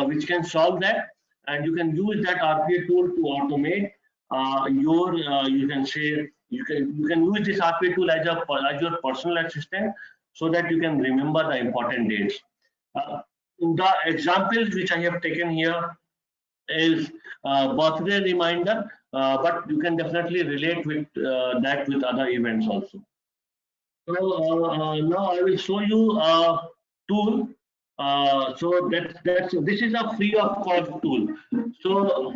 which can solve that, and you can use that RPA tool to automate. you can say you can use this RPA tool as your personal assistant so that you can remember the important dates. The examples which I have taken here is birthday reminder, but you can definitely relate with that with other events also. So now I will show you a tool. So that's this is a free of cost tool. So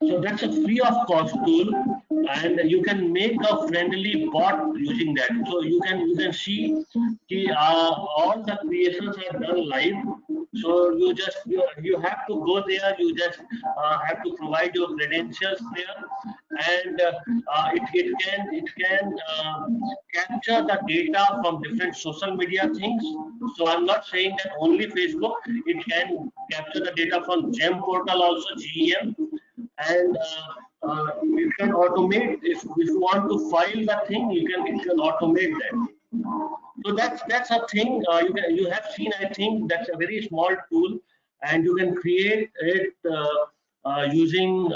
So that's a free of cost tool, and you can make a friendly bot using that. So you can see all the creations are done live. So you have to go there. You just have to provide your credentials there, and it can capture the data from different social media things. So I'm not saying that only Facebook. It can capture the data from GEM portal also, GEM, and you can automate if you want to file the thing, you can automate that. So that's a thing you have seen. I think that's a very small tool, and you can create it using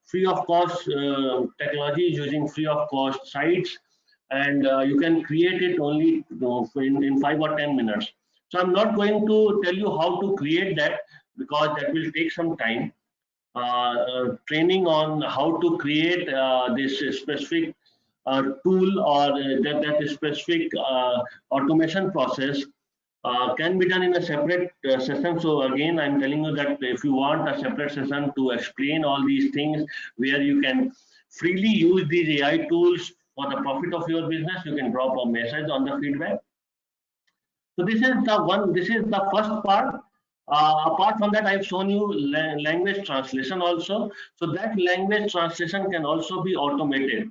free of cost technology, using free of cost sites, and you can create it only in 5 or 10 minutes. So I'm not going to tell you how to create that because that will take some time. Training on how to create this specific tool or that specific automation where can be done in a separate session. So again, I'm telling you that if you want a separate session to explain all these things where you can freely use these AI tools for the profit of your business, you can drop a message on the feedback. So this is the one. This is the first part. Apart from that, I've shown you language translation also. So that language translation can also be automated.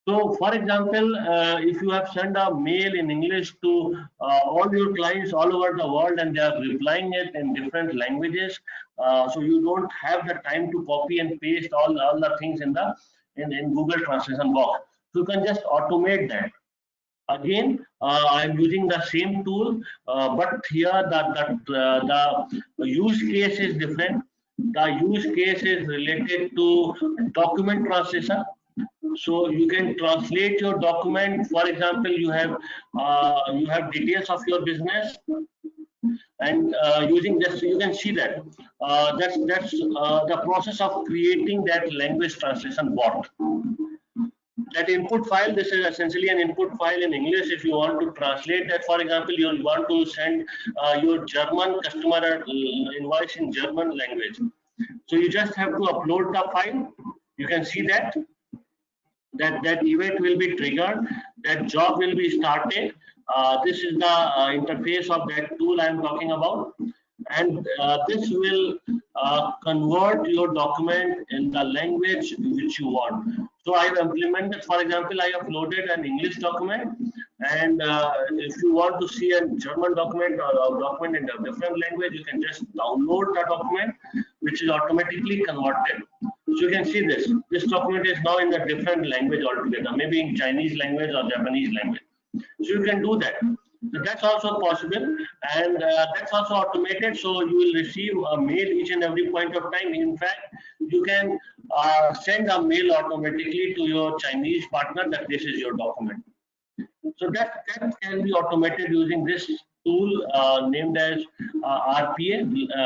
So, for example, if you have sent a mail in English to all your clients all over the world and they are replying it in different languages, so you don't have the time to copy and paste all the things in Google Translation box. So you can just automate that. Again, I'm using the same tool, but here the use case is different. The use case is related to document translation. So you can translate your document. For example, you have details of your business, and using this, you can see that that's the process of creating that language translation bot. That input file, this is essentially an input file in English. If you want to translate that, for example, you want to send your German customer invoice in German language. So you just have to upload the file. You can see that event will be triggered, that job will be started. This is the interface of that tool I'm talking about, and this will convert your document in the language which you want. So I've implemented, for example, I uploaded an English document, and if you want to see a German document or a document in a different language, you can just download the document, which is automatically converted. So you can see this. This document is now in a different language altogether, maybe in Chinese language or Japanese language. So you can do that. So that's also possible, and that's also automated. So you will receive a mail each and every point of time. In fact, you can send a mail automatically to your Chinese partner that this is your document. So that can be automated using this tool named as RPA,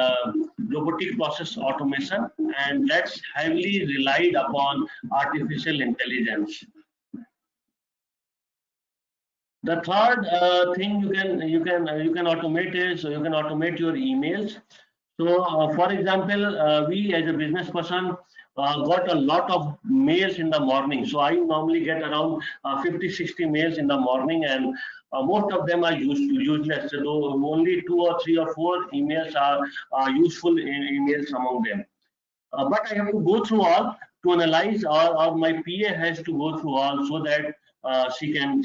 robotic process automation, and that's heavily relied upon artificial intelligence. The third thing you can automate is, so you can automate your emails. So, for example, we as a business person got a lot of mails in the morning. So I normally get around 50, 60 mails in the morning, and most of them are useless. So only 2 or 3 or 4 emails are useful emails among them. But I have to go through all to analyze, or my PA has to go through all so that she can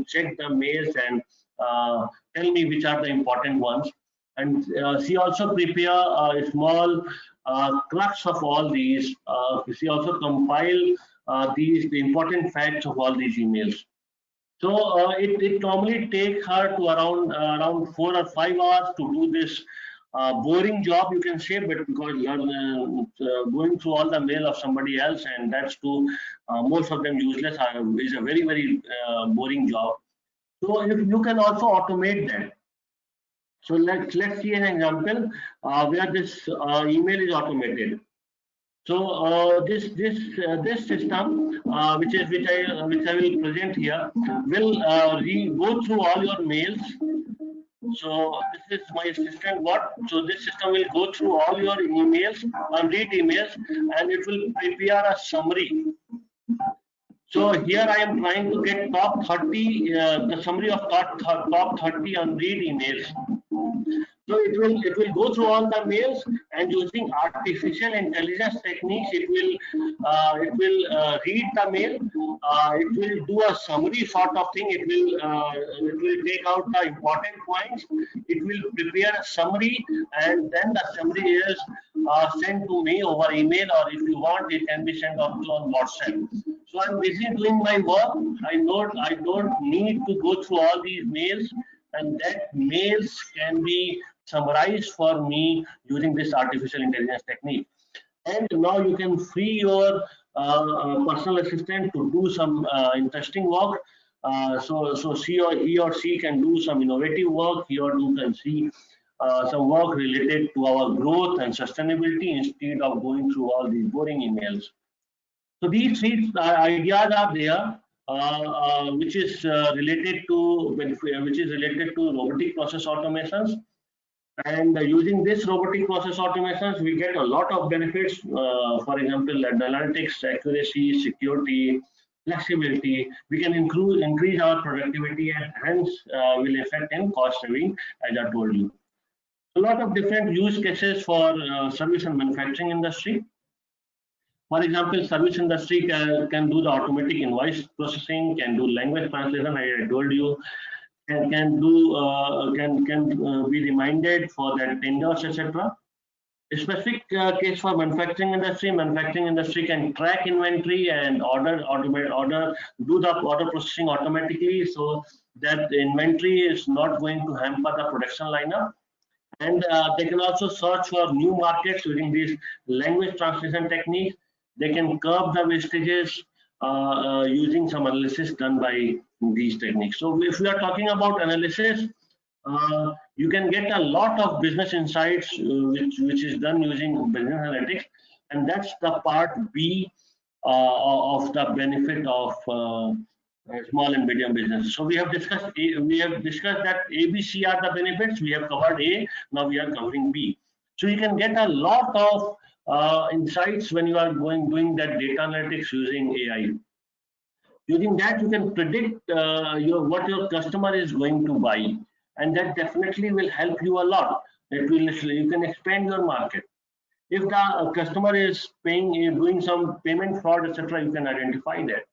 check the mails and tell me which are the important ones. And she also prepare a small crux of all these. She also compile the important facts of all these emails. So it normally takes her to around 4 or 5 hours to do this boring job, you can say, but because going through all the mail of somebody else, and that's too most of them useless, is a very boring job. So if you can also automate that. So let's see an example where this email is automated. So this system, which I will present here, will go through all your mails. So this is my assistant bot. So this system will go through all your emails, unread emails, and it will prepare a summary. So here I am trying to get top 30, the summary of top 30 unread emails. So it will go through all the mails, and using artificial intelligence techniques, it will read the mail. It will do a summary sort of thing. It will take out the important points. It will prepare a summary, and then the summary is sent to me over email, or if you want, it can be sent also on WhatsApp. So I'm busy doing my work. I don't need to go through all these mails, and that mails can be summarized for me using this artificial intelligence technique. And now you can free your personal assistant to do some interesting work. So he or she can do some innovative work. He or you can see some work related to our growth and sustainability instead of going through all these boring emails. So these three ideas are there, which is related to robotic process automations. And using this robotic process automations, we get a lot of benefits. For example, analytics, accuracy, security, flexibility. We can increase our productivity, and hence will affect in cost saving, as I told you. A lot of different use cases for service and manufacturing industry. For example, service industry can do the automatic invoice processing, can do language translation, I told you, can be reminded for that tenders, etc. A specific case for manufacturing industry can track inventory and do the order processing automatically, so that the inventory is not going to hamper the production lineup. And they can also search for new markets using these language translation techniques. They can curb the wastages using some analysis done by these techniques. So if we are talking about analysis, you can get a lot of business insights, which is done using business analytics, and that's the part B of the benefit of small and medium business. So we have discussed that ABC are the benefits. We have covered A. Now we are covering B. So you can get a lot of insights when you are doing that data analytics using AI. Using that, you can predict what your customer is going to buy, and that definitely will help you a lot. You can expand your market. If the customer is doing some payment fraud, etc., you can identify that.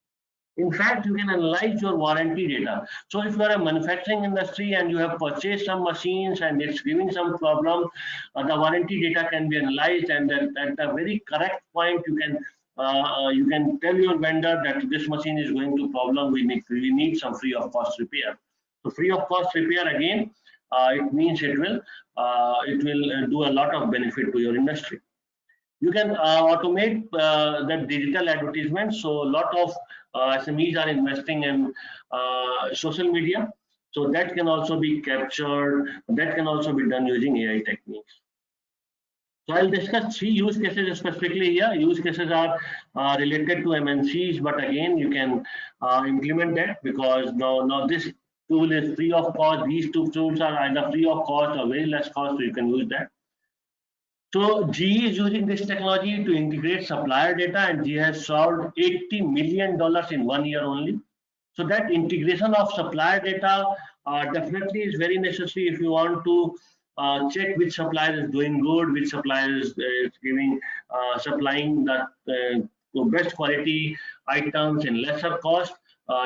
In fact, you can analyze your warranty data. So if you are a manufacturing industry and you have purchased some machines and it's giving some problem, the warranty data can be analyzed, and at a very correct point, you can tell your vendor that this machine is going to problem. We need some free of cost repair. So free of cost repair, again, it means it will do a lot of benefit to your industry. You can automate that digital advertisement. So a lot of SMEs are investing in social media. So that can also be captured. That can also be done using AI techniques. So I'll discuss 3 use cases specifically here. Use cases are related to MNCs, but again, you can implement that, because now this tool is free of cost. These 2 tools are either free of cost or very less cost, so you can use that. So GE is using this technology to integrate supplier data, and GE has solved $80 million in 1 year only. So that integration of supplier data definitely is very necessary if you want to check which supplier is doing good, which supplier is supplying the best quality items in lesser cost.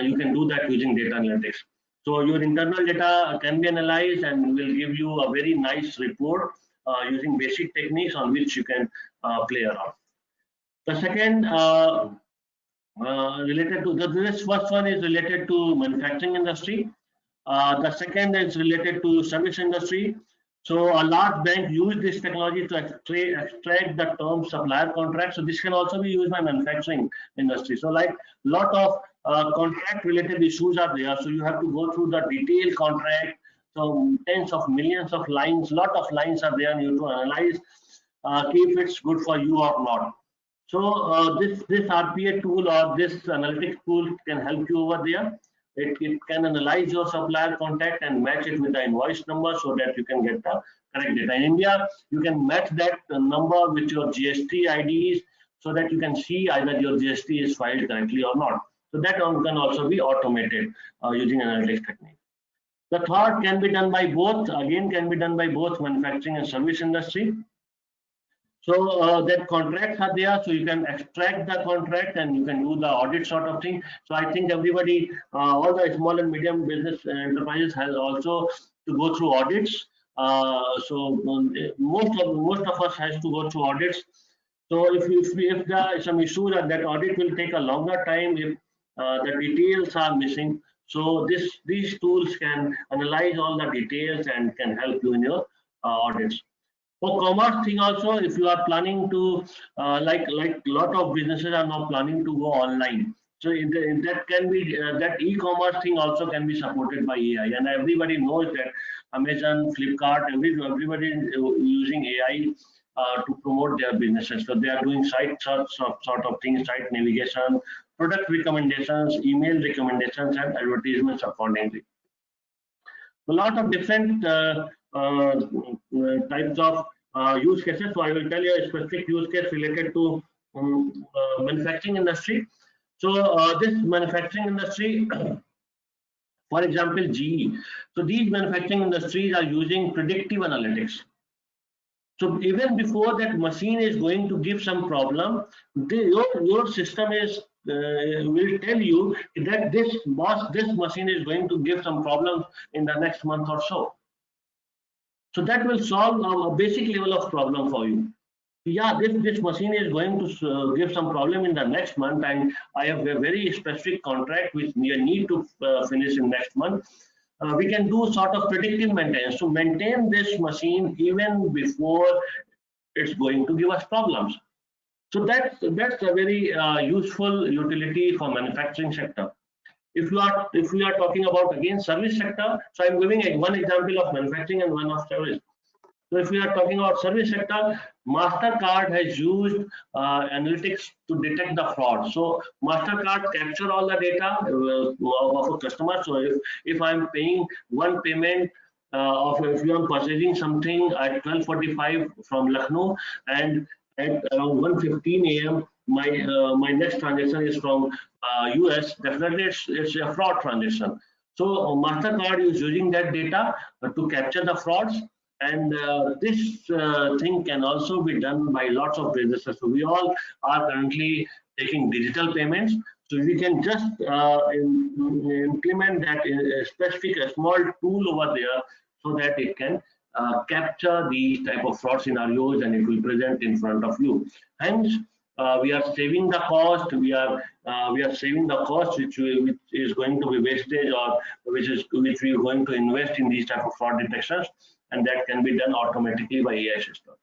You can do that using data analytics. So your internal data can be analyzed and will give you a very nice report using basic techniques on which you can play around. The second related to this first one is related to manufacturing industry. The second is related to service industry. So a large bank use this technology to extract the term supplier contract. So this can also be used by manufacturing industry. So like lot of contract related issues are there. So you have to go through the detailed contract. So tens of millions of lines, lot of lines are there, and you have to analyze if it's good for you or not. So this RPA tool or this analytics tool can help you over there. It can analyze your supplier contact and match it with the invoice number so that you can get the correct data. In India, you can match that number with your GST IDs so that you can see either your GST is filed correctly or not. So that one can also be automated using analytics technique. The third can be done by both, again can be done by both manufacturing and service industry. So that contracts are there, so you can extract the contract and you can do the audit sort of thing. So I think everybody, all the small and medium business enterprises has also to go through audits. Most of us has to go through audits. So if there is some issue that audit will take a longer time if the details are missing. So these tools can analyze all the details and can help you in your audits. For commerce thing also, if you are planning to like lot of businesses are now planning to go online. So in that can be that e-commerce thing also can be supported by AI, and everybody knows that Amazon, Flipkart, everybody is using AI to promote their businesses. So they are doing sort of things, site navigation, product recommendations, email recommendations, and advertisements accordingly. A lot of different types of use cases. So I will tell you a specific use case related to manufacturing industry. So this manufacturing industry, for example, GE. So these manufacturing industries are using predictive analytics. So even before that machine is going to give some problem, your system is will tell you that this machine is going to give some problems in the next month or so. So that will solve a basic level of problem for you. Yeah, this machine is going to give some problem in the next month, and I have a very specific contract which we need to finish in next month. We can do sort of predictive maintenance to maintain this machine even before it's going to give us problems. So that's a very useful utility for manufacturing sector. If we are talking about again service sector, so I'm giving one example of manufacturing and one of service. So if we are talking about service sector, Mastercard has used analytics to detect the fraud. So Mastercard capture all the data of a customer. So if I'm paying one payment of if you are purchasing something at 12:45 from Lucknow and at around 1:15 a.m. My next transaction is from US. Definitely, it's a fraud transaction. So Mastercard is using that data to capture the frauds, and this thing can also be done by lots of businesses. So we all are currently taking digital payments. So we can just implement that in a specific, a small tool over there so that it can capture these type of fraud scenarios and it will present in front of you. Hence, we are saving the cost. We are saving the cost which is going to be wastage or which we are going to invest in these type of fraud detections, and that can be done automatically by AI system.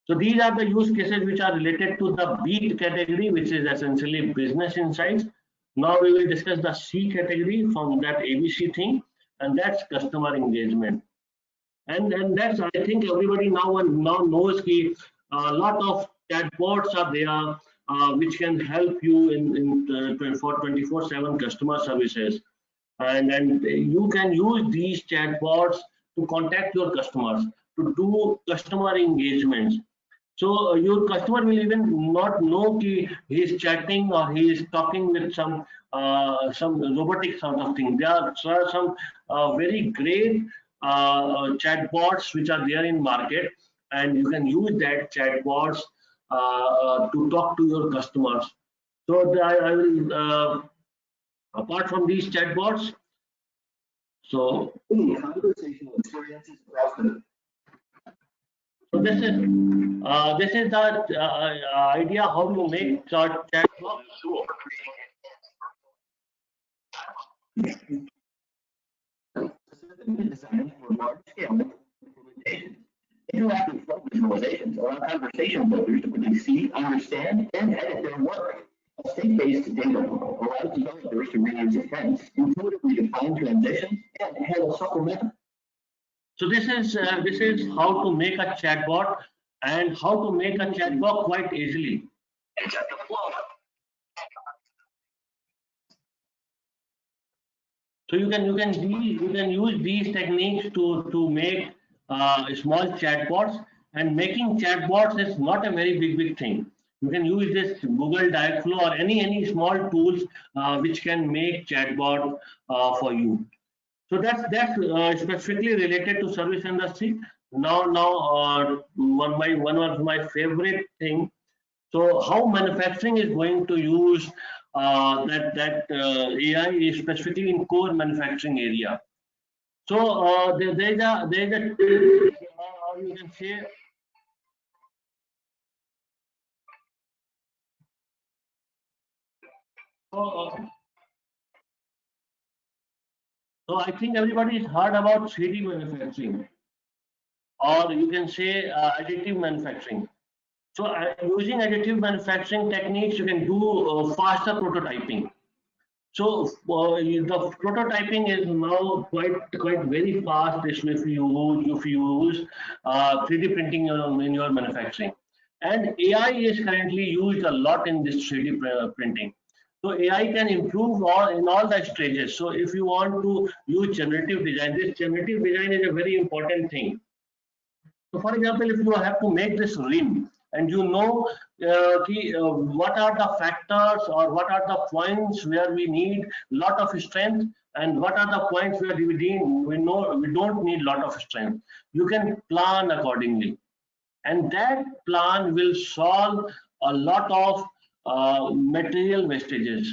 So these are the use cases which are related to the B category, which is essentially business insights. Now we will discuss the C category from that ABC thing, and that's customer engagement. And that's, I think everybody now knows that a lot of chatbots are there which can help you for 24/7 customer services, and you can use these chatbots to contact your customers, to do customer engagements. So your customer will even not know he is chatting or he is talking with some robotic sort of thing. There are some very great chatbots which are there in market, and you can use that chatbots to talk to your customers. So I will apart from these chatbots, so conversational experiences across the so this is the idea how to make chatbot. specifically designed for large scale Interactive flow visualizations allow conversation builders to quickly see, understand, and edit their work. A state-based data flow allows developers to reuse events, intuitively define transitions, and handle supplemental. So this is how to make a chatbot and how to make a chatbot quite easily. So you can use these techniques to make small chatbots, and making chatbots is not a very big thing. You can use this Google Dialogflow or any small tools which can make chatbot for you. So that's specifically related to service industry. Now one of my favorite thing. So how manufacturing is going to use that AI is specifically in core manufacturing area. So there's a you can say. So I think everybody has heard about 3D manufacturing, or you can say additive manufacturing. So using additive manufacturing techniques, you can do faster prototyping. So the prototyping is now quite very fast if you use 3D printing in your manufacturing, and AI is currently used a lot in this 3D printing. So AI can improve in all the stages. So if you want to use generative design, this generative design is a very important thing. So, for example, if you have to make this rim, and you know what are the factors or what are the points where we need lot of strength, and what are the points where we know we don't need lot of strength, you can plan accordingly, and that plan will solve a lot of material wastages.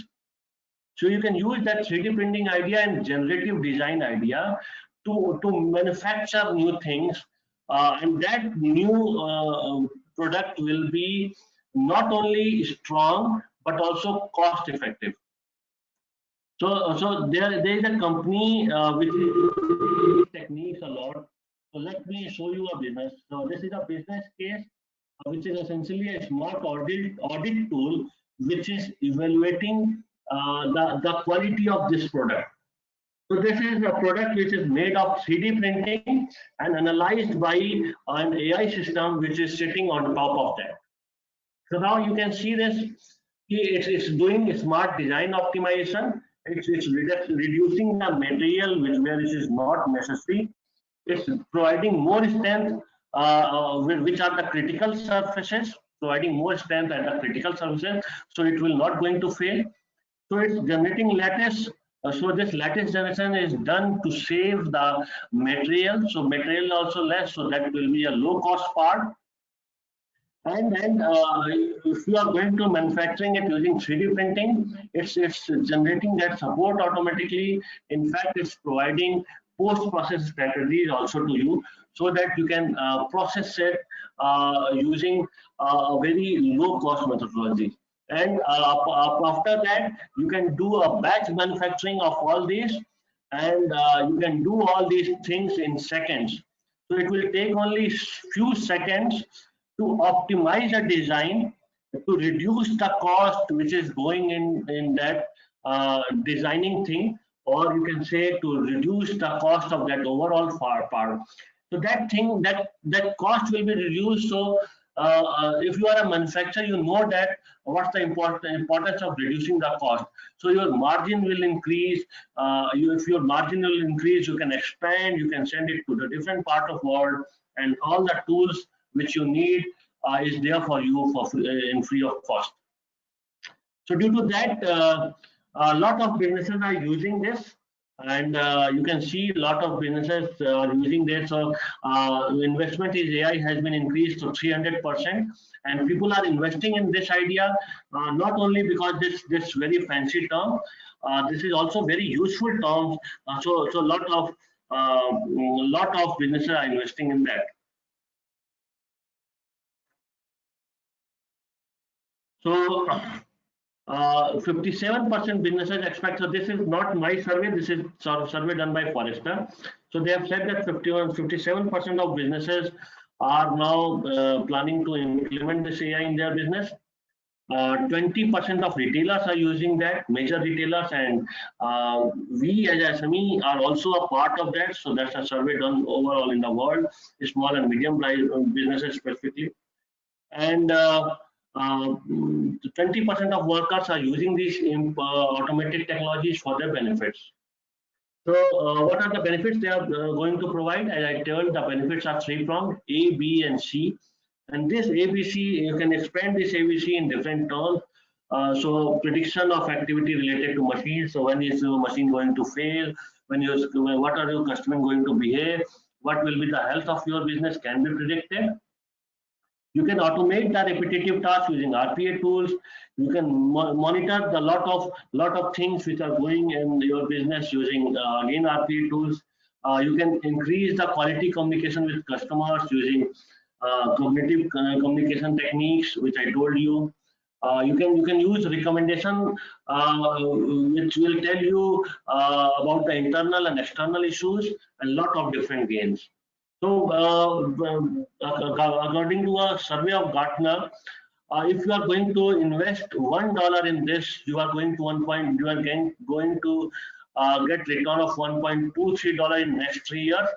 So you can use that 3D printing idea and generative design idea to manufacture new things, and that new product will be not only strong but also cost effective. So there is a company which is techniques a lot. So let me show you a business. So this is a business case which is essentially a smart audit tool which is evaluating the quality of this product. So this is a product which is made of 3D printing and analyzed by an AI system which is sitting on top of that. So now you can see this. It's doing smart design optimization. It's reducing the material where it is not necessary. It's providing more strength, which are the critical surfaces, providing more strength at the critical surfaces, so it will not going to fail. So it's generating lattice. So this lattice generation is done to save the material. So material also less, so that will be a low cost part. And then if you are going to manufacturing it using 3D printing, it's generating that support automatically. In fact, it's providing post-process strategies also to you, so that you can process it using a very low cost methodology. And after that, you can do a batch manufacturing of all these, and you can do all these things in seconds. So it will take only few seconds to optimize a design, to reduce the cost which is going in that designing thing, or you can say to reduce the cost of that overall part. So that thing, that cost will be reduced. So if you are a manufacturer, you know that what's the importance of reducing the cost. So your margin will increase. If your margin will increase, you can expand, you can send it to the different part of world, and all the tools which you need is there for you in free of cost. So due to that, a lot of businesses are using this, and you can see a lot of businesses are using this. So investment in AI has been increased to 300%, and people are investing in this idea not only because this very fancy term, this is also very useful terms. So lot of businesses are investing in that. So 57% businesses expect. So this is not my survey. This is survey done by Forrester. So they have said that 57% of businesses are now planning to implement this AI in their business. 20% of retailers are using that, major retailers, and we as SME are also a part of that. So that's a survey done overall in the world, small and medium businesses specifically. And 20% of workers are using these automated technologies for their benefits. So what are the benefits they are going to provide? As I told, the benefits are three-pronged: A, B, and C. And this ABC, you can expand this ABC in different terms. So prediction of activity related to machines. So when is your machine going to fail? What are your customers going to behave? What will be the health of your business can be predicted. You can automate the repetitive tasks using RPA tools. You can monitor the lot of things which are going in your business using again RPA tools. You can increase the quality communication with customers using cognitive communication techniques, which I told you. You can use recommendation which will tell you about the internal and external issues, and lot of different gains. So, according to a survey of Gartner, if you are going to invest $1 in this, you are going to going to get return of $1.23 in next 3 years.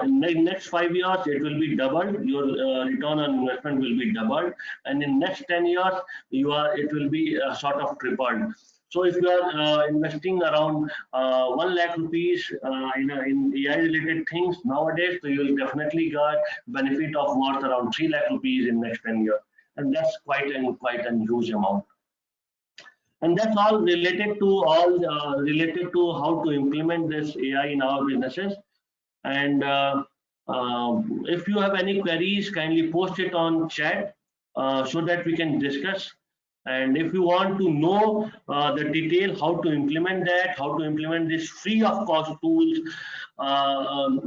In the next 5 years, it will be doubled. Your return on investment will be doubled, and in next 10 years, it will be sort of tripled. So if you are investing around 1 lakh rupees in AI related things nowadays, so you will definitely get benefit of worth around 3 lakh rupees in next 10 years, and that's quite a huge amount. And that's all related to how to implement this AI in our businesses. And if you have any queries, kindly post it on chat so that we can discuss. And if you want to know the detail how to implement that, how to implement this free of cost tools,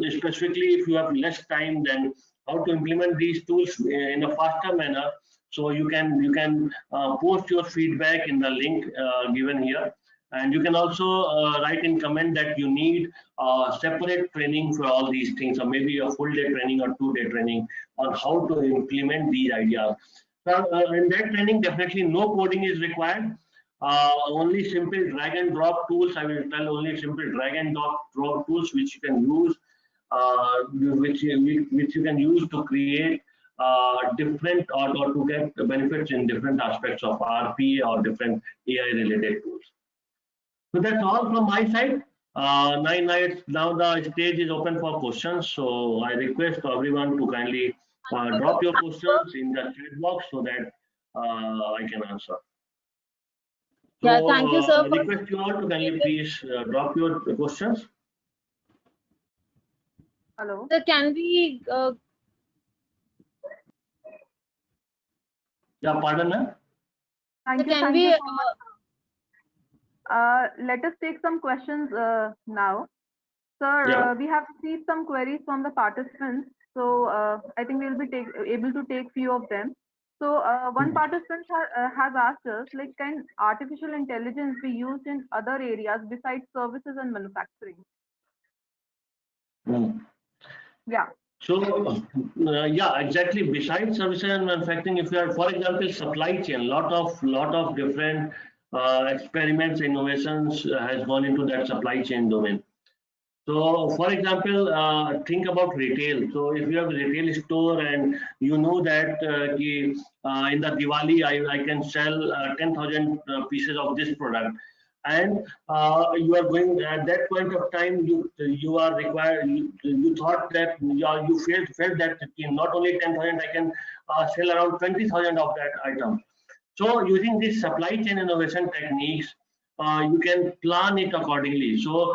specifically if you have less time, then how to implement these tools in a faster manner. So you can post your feedback in the link given here. And you can also write in comment that you need separate training for all these things, or maybe a full day training or 2-day training on how to implement these ideas. So in that training, definitely no coding is required. Only simple drag and drop tools. I will tell only simple drag and drop tools which you can use, which you can use to create different or to get benefits in different aspects of RPA or different AI related tools. So that's all from my side. Now the stage is open for questions. So I request everyone to kindly drop your questions in the chat box so that I can answer. So, Yeah, thank you, sir. I request you all to kindly please drop your questions. Hello. Sir, can we? Yeah, pardon, ma'am. Thank you. Can Thank we? you so much. Let us take some questions now. Sir, Yeah. we have received some queries from the participants. So I think we'll be able to take few of them. So one participant has asked us, like, can artificial intelligence be used in other areas besides services and manufacturing? Yeah. So yeah, exactly. Besides services and manufacturing, if you are, for example, supply chain, lot of different experiments, innovations has gone into that supply chain domain. So, for example, think about retail. So, if you have a retail store and you know that in the Diwali, I can sell 10,000 pieces of this product, and you are going at that point of time, you are required. You thought that you felt that not only 10,000, I can sell around 20,000 of that item. So, using these supply chain innovation techniques, you can plan it accordingly. So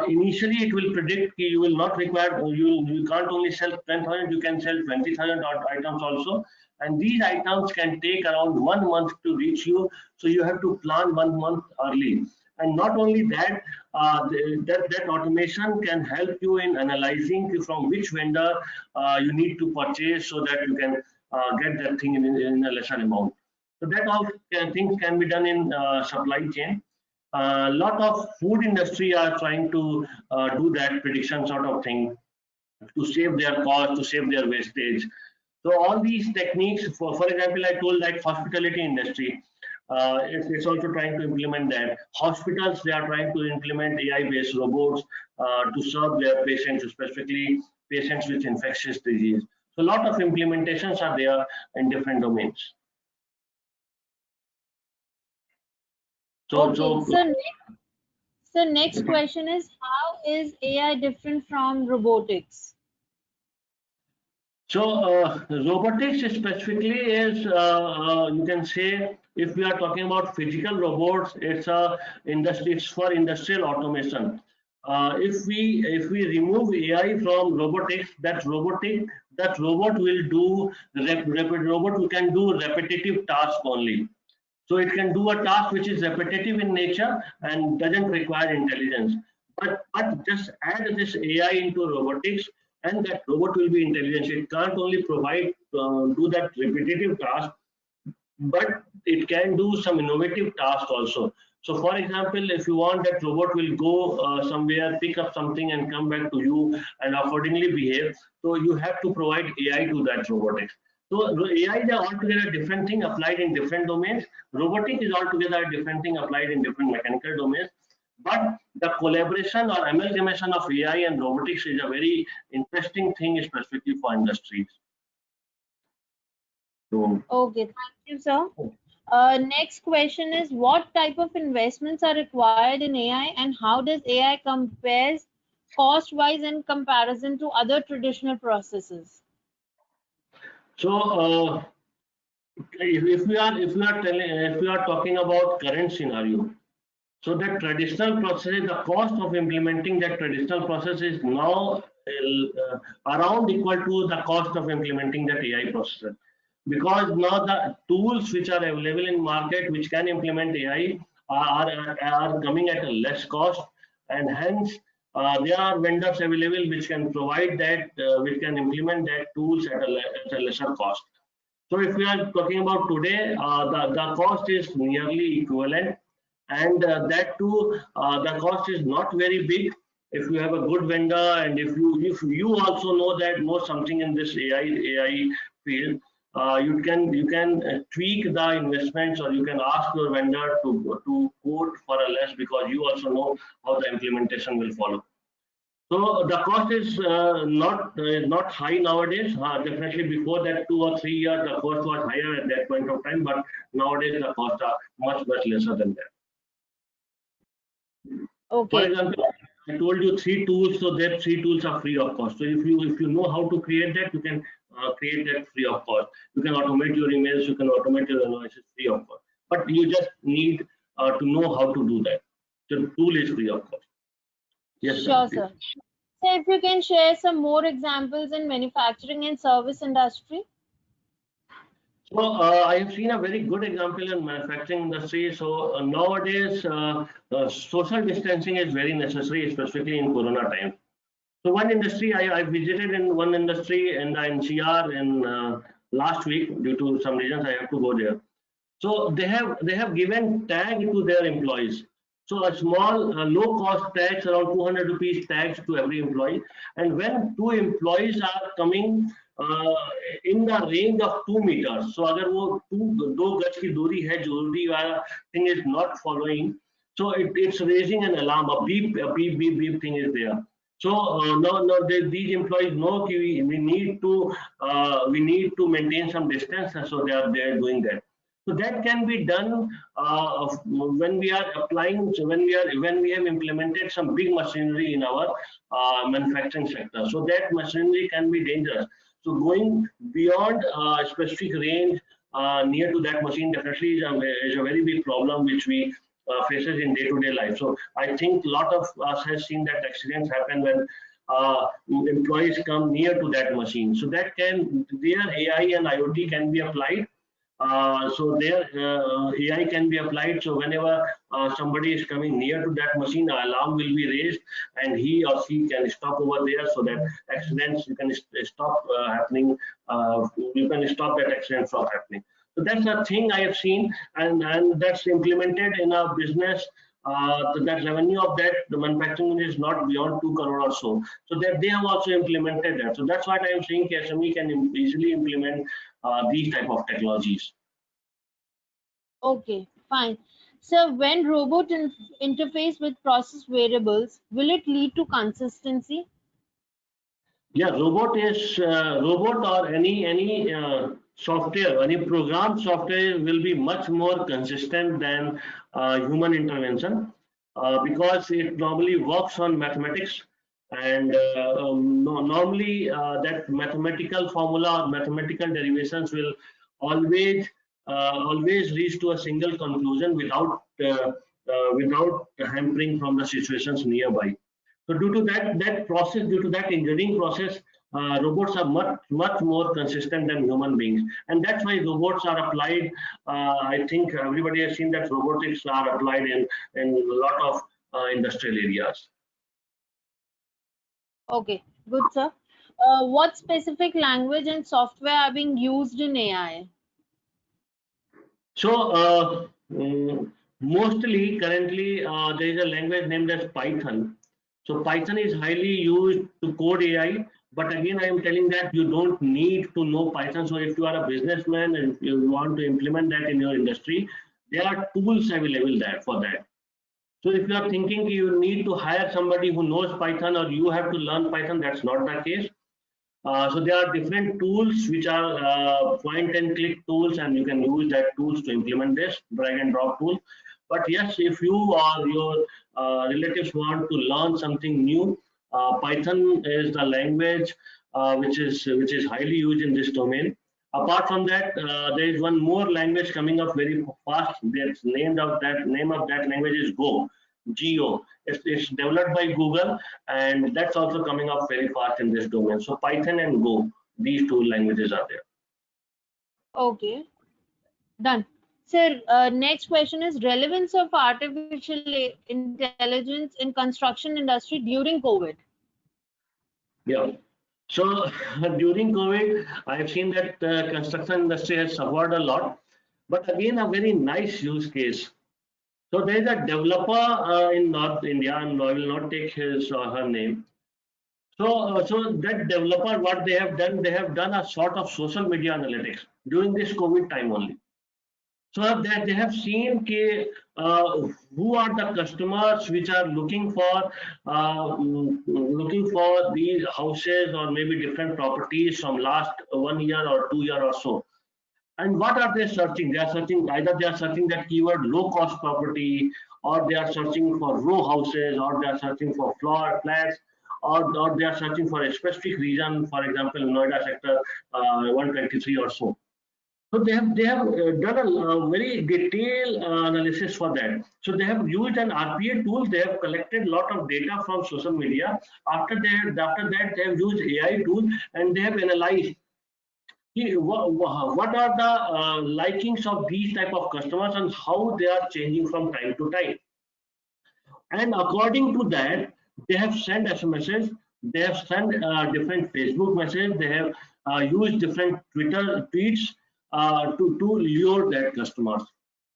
initially it will predict you will not require, you can't only sell 10,000, you can sell 20,000 items also. And these items can take around 1 month to reach you. So you have to plan 1 month early. And not only that, that automation can help you in analyzing from which vendor you need to purchase so that you can get that thing in a lesser amount. So that all things can be done in supply chain. A lot of food industry are trying to do that prediction sort of thing. to save their cost, to save their wastage. So all these techniques, for example, I told that hospitality industry, it's also trying to implement that. Hospitals, they are trying to implement AI-based robots to serve their patients, specifically patients with infectious disease. So a lot of implementations are there in different domains. So next question is, how is AI different from robotics? So robotics specifically is, you can say, if we are talking about physical robots, it's it's for industrial automation. If we remove AI from robotics, that robot will do robot who can do repetitive tasks only. So it can do a task which is repetitive in nature and doesn't require intelligence. But just add this AI into robotics, and that robot will be intelligent. It can't only provide do that repetitive task, but it can do some innovative tasks also. So for example, if you want, that robot will go somewhere, pick up something and come back to you and accordingly behave. So you have to provide AI to that robotics. So AI is altogether different thing applied in different domains. Robotic is altogether a different thing applied in different mechanical domains. But the collaboration or amalgamation of AI and robotics is a very interesting thing, specifically for industries. So, okay, thank you, sir. Next question is, what type of investments are required in AI, and how does AI compares cost-wise in comparison to other traditional processes? So if we are talking about current scenario, so that traditional process, the cost of implementing that traditional process is now around equal to the cost of implementing that AI processor, because now the tools which are available in market which can implement AI are coming at a less cost, and hence there are vendors available which can provide that, which can implement that tools at a lesser cost. So if we are talking about today, the cost is nearly equivalent, and that too, the cost is not very big. If you have a good vendor, and if you also know something in this AI field, you can tweak the investments, or you can ask your vendor to quote for a less, because you also know how the implementation will follow. So the cost is not high nowadays. Definitely before that 2 or 3 years, the cost was higher at that point of time, but nowadays the costs are much lesser than that. Okay. For example, I told you 3 tools, so that 3 tools are free of cost. So if you know how to create that, you can create that free of cost. You can automate your emails, you can automate your analysis free of cost. But you just need to know how to do that. The tool is free of cost. Yes, sure, sir. So if you can share some more examples in manufacturing and service industry. So I have seen a very good example in manufacturing industry. So nowadays, social distancing is very necessary, especially in Corona time. So one industry, I visited in one industry in the NCR in last week. Due to some reasons, I have to go there. So they have given tag to their employees. So a small low cost tax, around 200 rupees tax to every employee. And when 2 employees are coming in the range of 2 meters, so अगर वो 2 गज की दूरी है, दूरी वाला thing is not following, so it's raising an alarm, a beep thing is there. So now these employees know we need to maintain some distance, so they are doing that. So that can be done when we are applying, when we have implemented some big machinery in our manufacturing sector. So that machinery can be dangerous. So going beyond a specific range near to that machine definitely is a very big problem which we faces in day-to-day life. So I think a lot of us has seen that accidents happen when employees come near to that machine. So that their AI and IoT can be applied. So their AI can be applied. So whenever somebody is coming near to that machine, the alarm will be raised, and he or she can stop over there, so that accidents you can stop happening. You can stop that accident from happening. So that's a thing I have seen, and that's implemented in our business that revenue of that the manufacturing unit is not beyond 2 crore or so. So that they have also implemented that. So that's what I am saying. SME can easily implement these type of technologies. Okay, fine. So when robot interface with process variables, will it lead to consistency? Yeah, robot or any software, any program software will be much more consistent than human intervention because it normally works on mathematics, and normally that mathematical formula or mathematical derivations will always always lead to a single conclusion without hampering from the situations nearby. So due to that process, due to that engineering process, robots are much more consistent than human beings, and that's why robots are applied. I think everybody has seen that robotics are applied in a lot of industrial areas. Okay, good, sir. What specific language and software are being used in AI? So mostly currently there is a language named as Python. So Python is highly used to code AI. But again, I am telling that you don't need to know Python. So if you are a businessman and if you want to implement that in your industry, there are tools available there for that. So if you are thinking you need to hire somebody who knows Python or you have to learn Python, that's not the case. So there are different tools which are point and click tools, and you can use that tools to implement this drag and drop tool. But yes, if you or your relatives want to learn something new, Python is the language which is highly used in this domain. Apart from that, there is one more language coming up very fast. That's name of that language is Go. Geo. It's developed by Google, and that's also coming up very fast in this domain. So Python and Go, these two languages are there. Okay, done. Sir, next question is relevance of artificial intelligence in construction industry during COVID. Yeah. So during COVID, I have seen that the construction industry has suffered a lot, but again, a very nice use case. So there is a developer in North India, and I will not take his or her name. So that developer, what they have done a sort of social media analytics during this COVID time only. So that they have seen who are the customers which are looking for these houses or maybe different properties from last 1 year or 2 year or so. And what are they searching? They are searching, either they are searching that keyword low cost property, or they are searching for row houses, or they are searching for floor flats, or they are searching for a specific region, for example, Noida sector 123 or so. So they have done a very detailed analysis for that. So they have used an RPA tool. They have collected a lot of data from social media. After that, they have used AI tool, and they have analyzed what are the likings of these type of customers and how they are changing from time to time. And according to that, they have sent SMSs, they have sent different Facebook messages, they have used different Twitter tweets to lure their customers.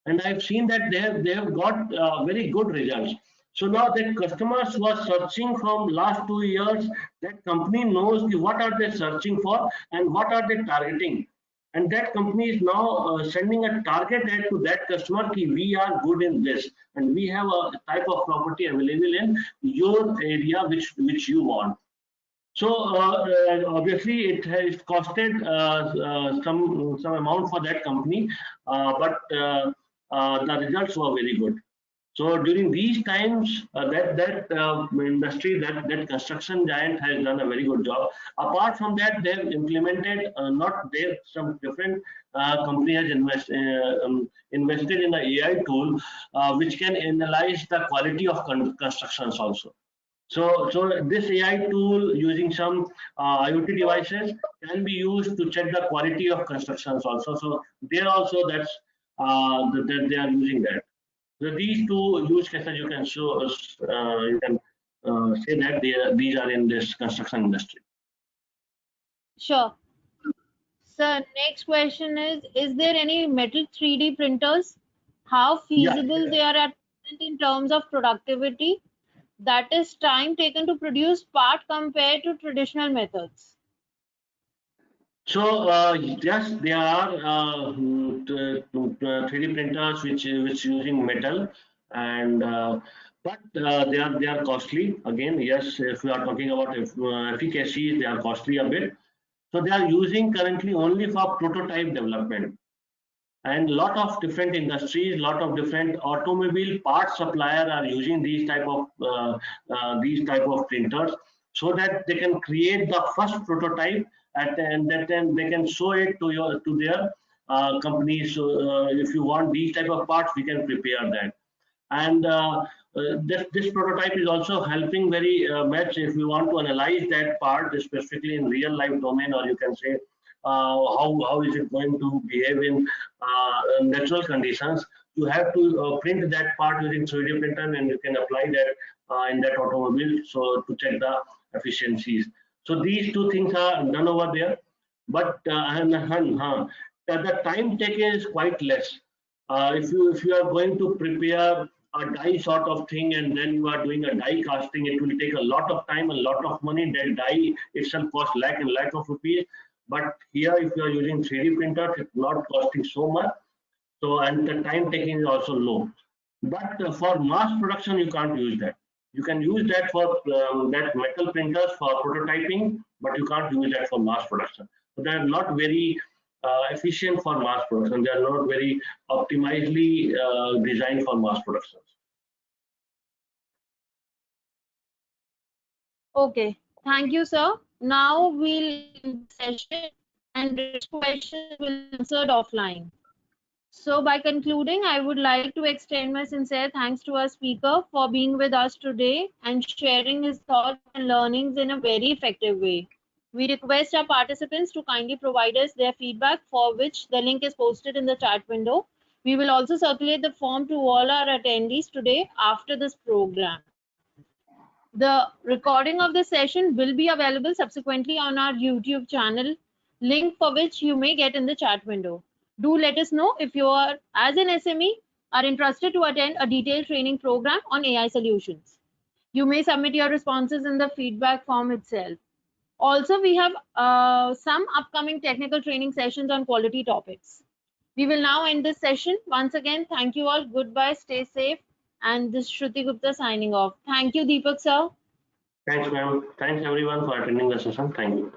And I've seen that they have got very good results. So now that customers who are searching from last 2 years, that company knows what are they searching for and what are they targeting. And that company is now sending a target ad to that customer ki we are good in this and we have a type of property available in your area which you want. So obviously it has costed some amount for that company, but the results were very good. So during these times, that industry, that construction giant has done a very good job. Apart from that, they have implemented not there some different company has invested in an AI tool which can analyze the quality of constructions also. So this AI tool using some IoT devices can be used to check the quality of constructions also. So there also that they are using that. So these two use cases you can show us, you can say that these are in this construction industry. Sure. Sir, next question is there any metal 3D printers? How Yeah, feasible they are at in terms of productivity, that is time taken to produce part compared to traditional methods. So yes, there are 3D printers which using metal, and but they are costly. Again, yes, if we are talking about efficacy, they are costly a bit. So they are using currently only for prototype development, and lot of different industries, lot of different automobile part supplier are using these type of printers, so that they can create the first prototype and that then they can show it to their companies. So if you want these type of parts, we can prepare that. And this prototype is also helping very much if you want to analyze that part specifically in real life domain, or you can say how is it going to behave in natural conditions. You have to print that part using 3D printer, and you can apply that in that automobile, so to check the efficiencies. So these two things are done over there, but the time taken is quite less. If you are going to prepare a die sort of thing, and then you are doing a die casting, it will take a lot of time, a lot of money. That die itself costs lakh and lakh of rupees. But here, if you are using 3D printers, it's not costing so much. So, and the time taking is also low. But for mass production, you can't use that. You can use that for that metal printers for prototyping, but you can't use that for mass production. So they are not very efficient for mass production. They are not very optimizedly designed for mass production. Okay, thank you, sir. Now we'll end the session and this question will be answered offline. So by concluding, I would like to extend my sincere thanks to our speaker for being with us today and sharing his thoughts and learnings in a very effective way. We request our participants to kindly provide us their feedback, for which the link is posted in the chat window. We will also circulate the form to all our attendees today after this program. The recording of the session will be available subsequently on our YouTube channel, link for which you may get in the chat window. Do let us know if you are, as an SME, are interested to attend a detailed training program on AI solutions. You may submit your responses in the feedback form itself. Also, we have some upcoming technical training sessions on quality topics. We will now end this session. Once again, thank you all. Goodbye, stay safe. And this is Shruti Gupta signing off. Thank you, Deepak sir. Thanks, ma'am. Thanks everyone for attending the session. Thank you.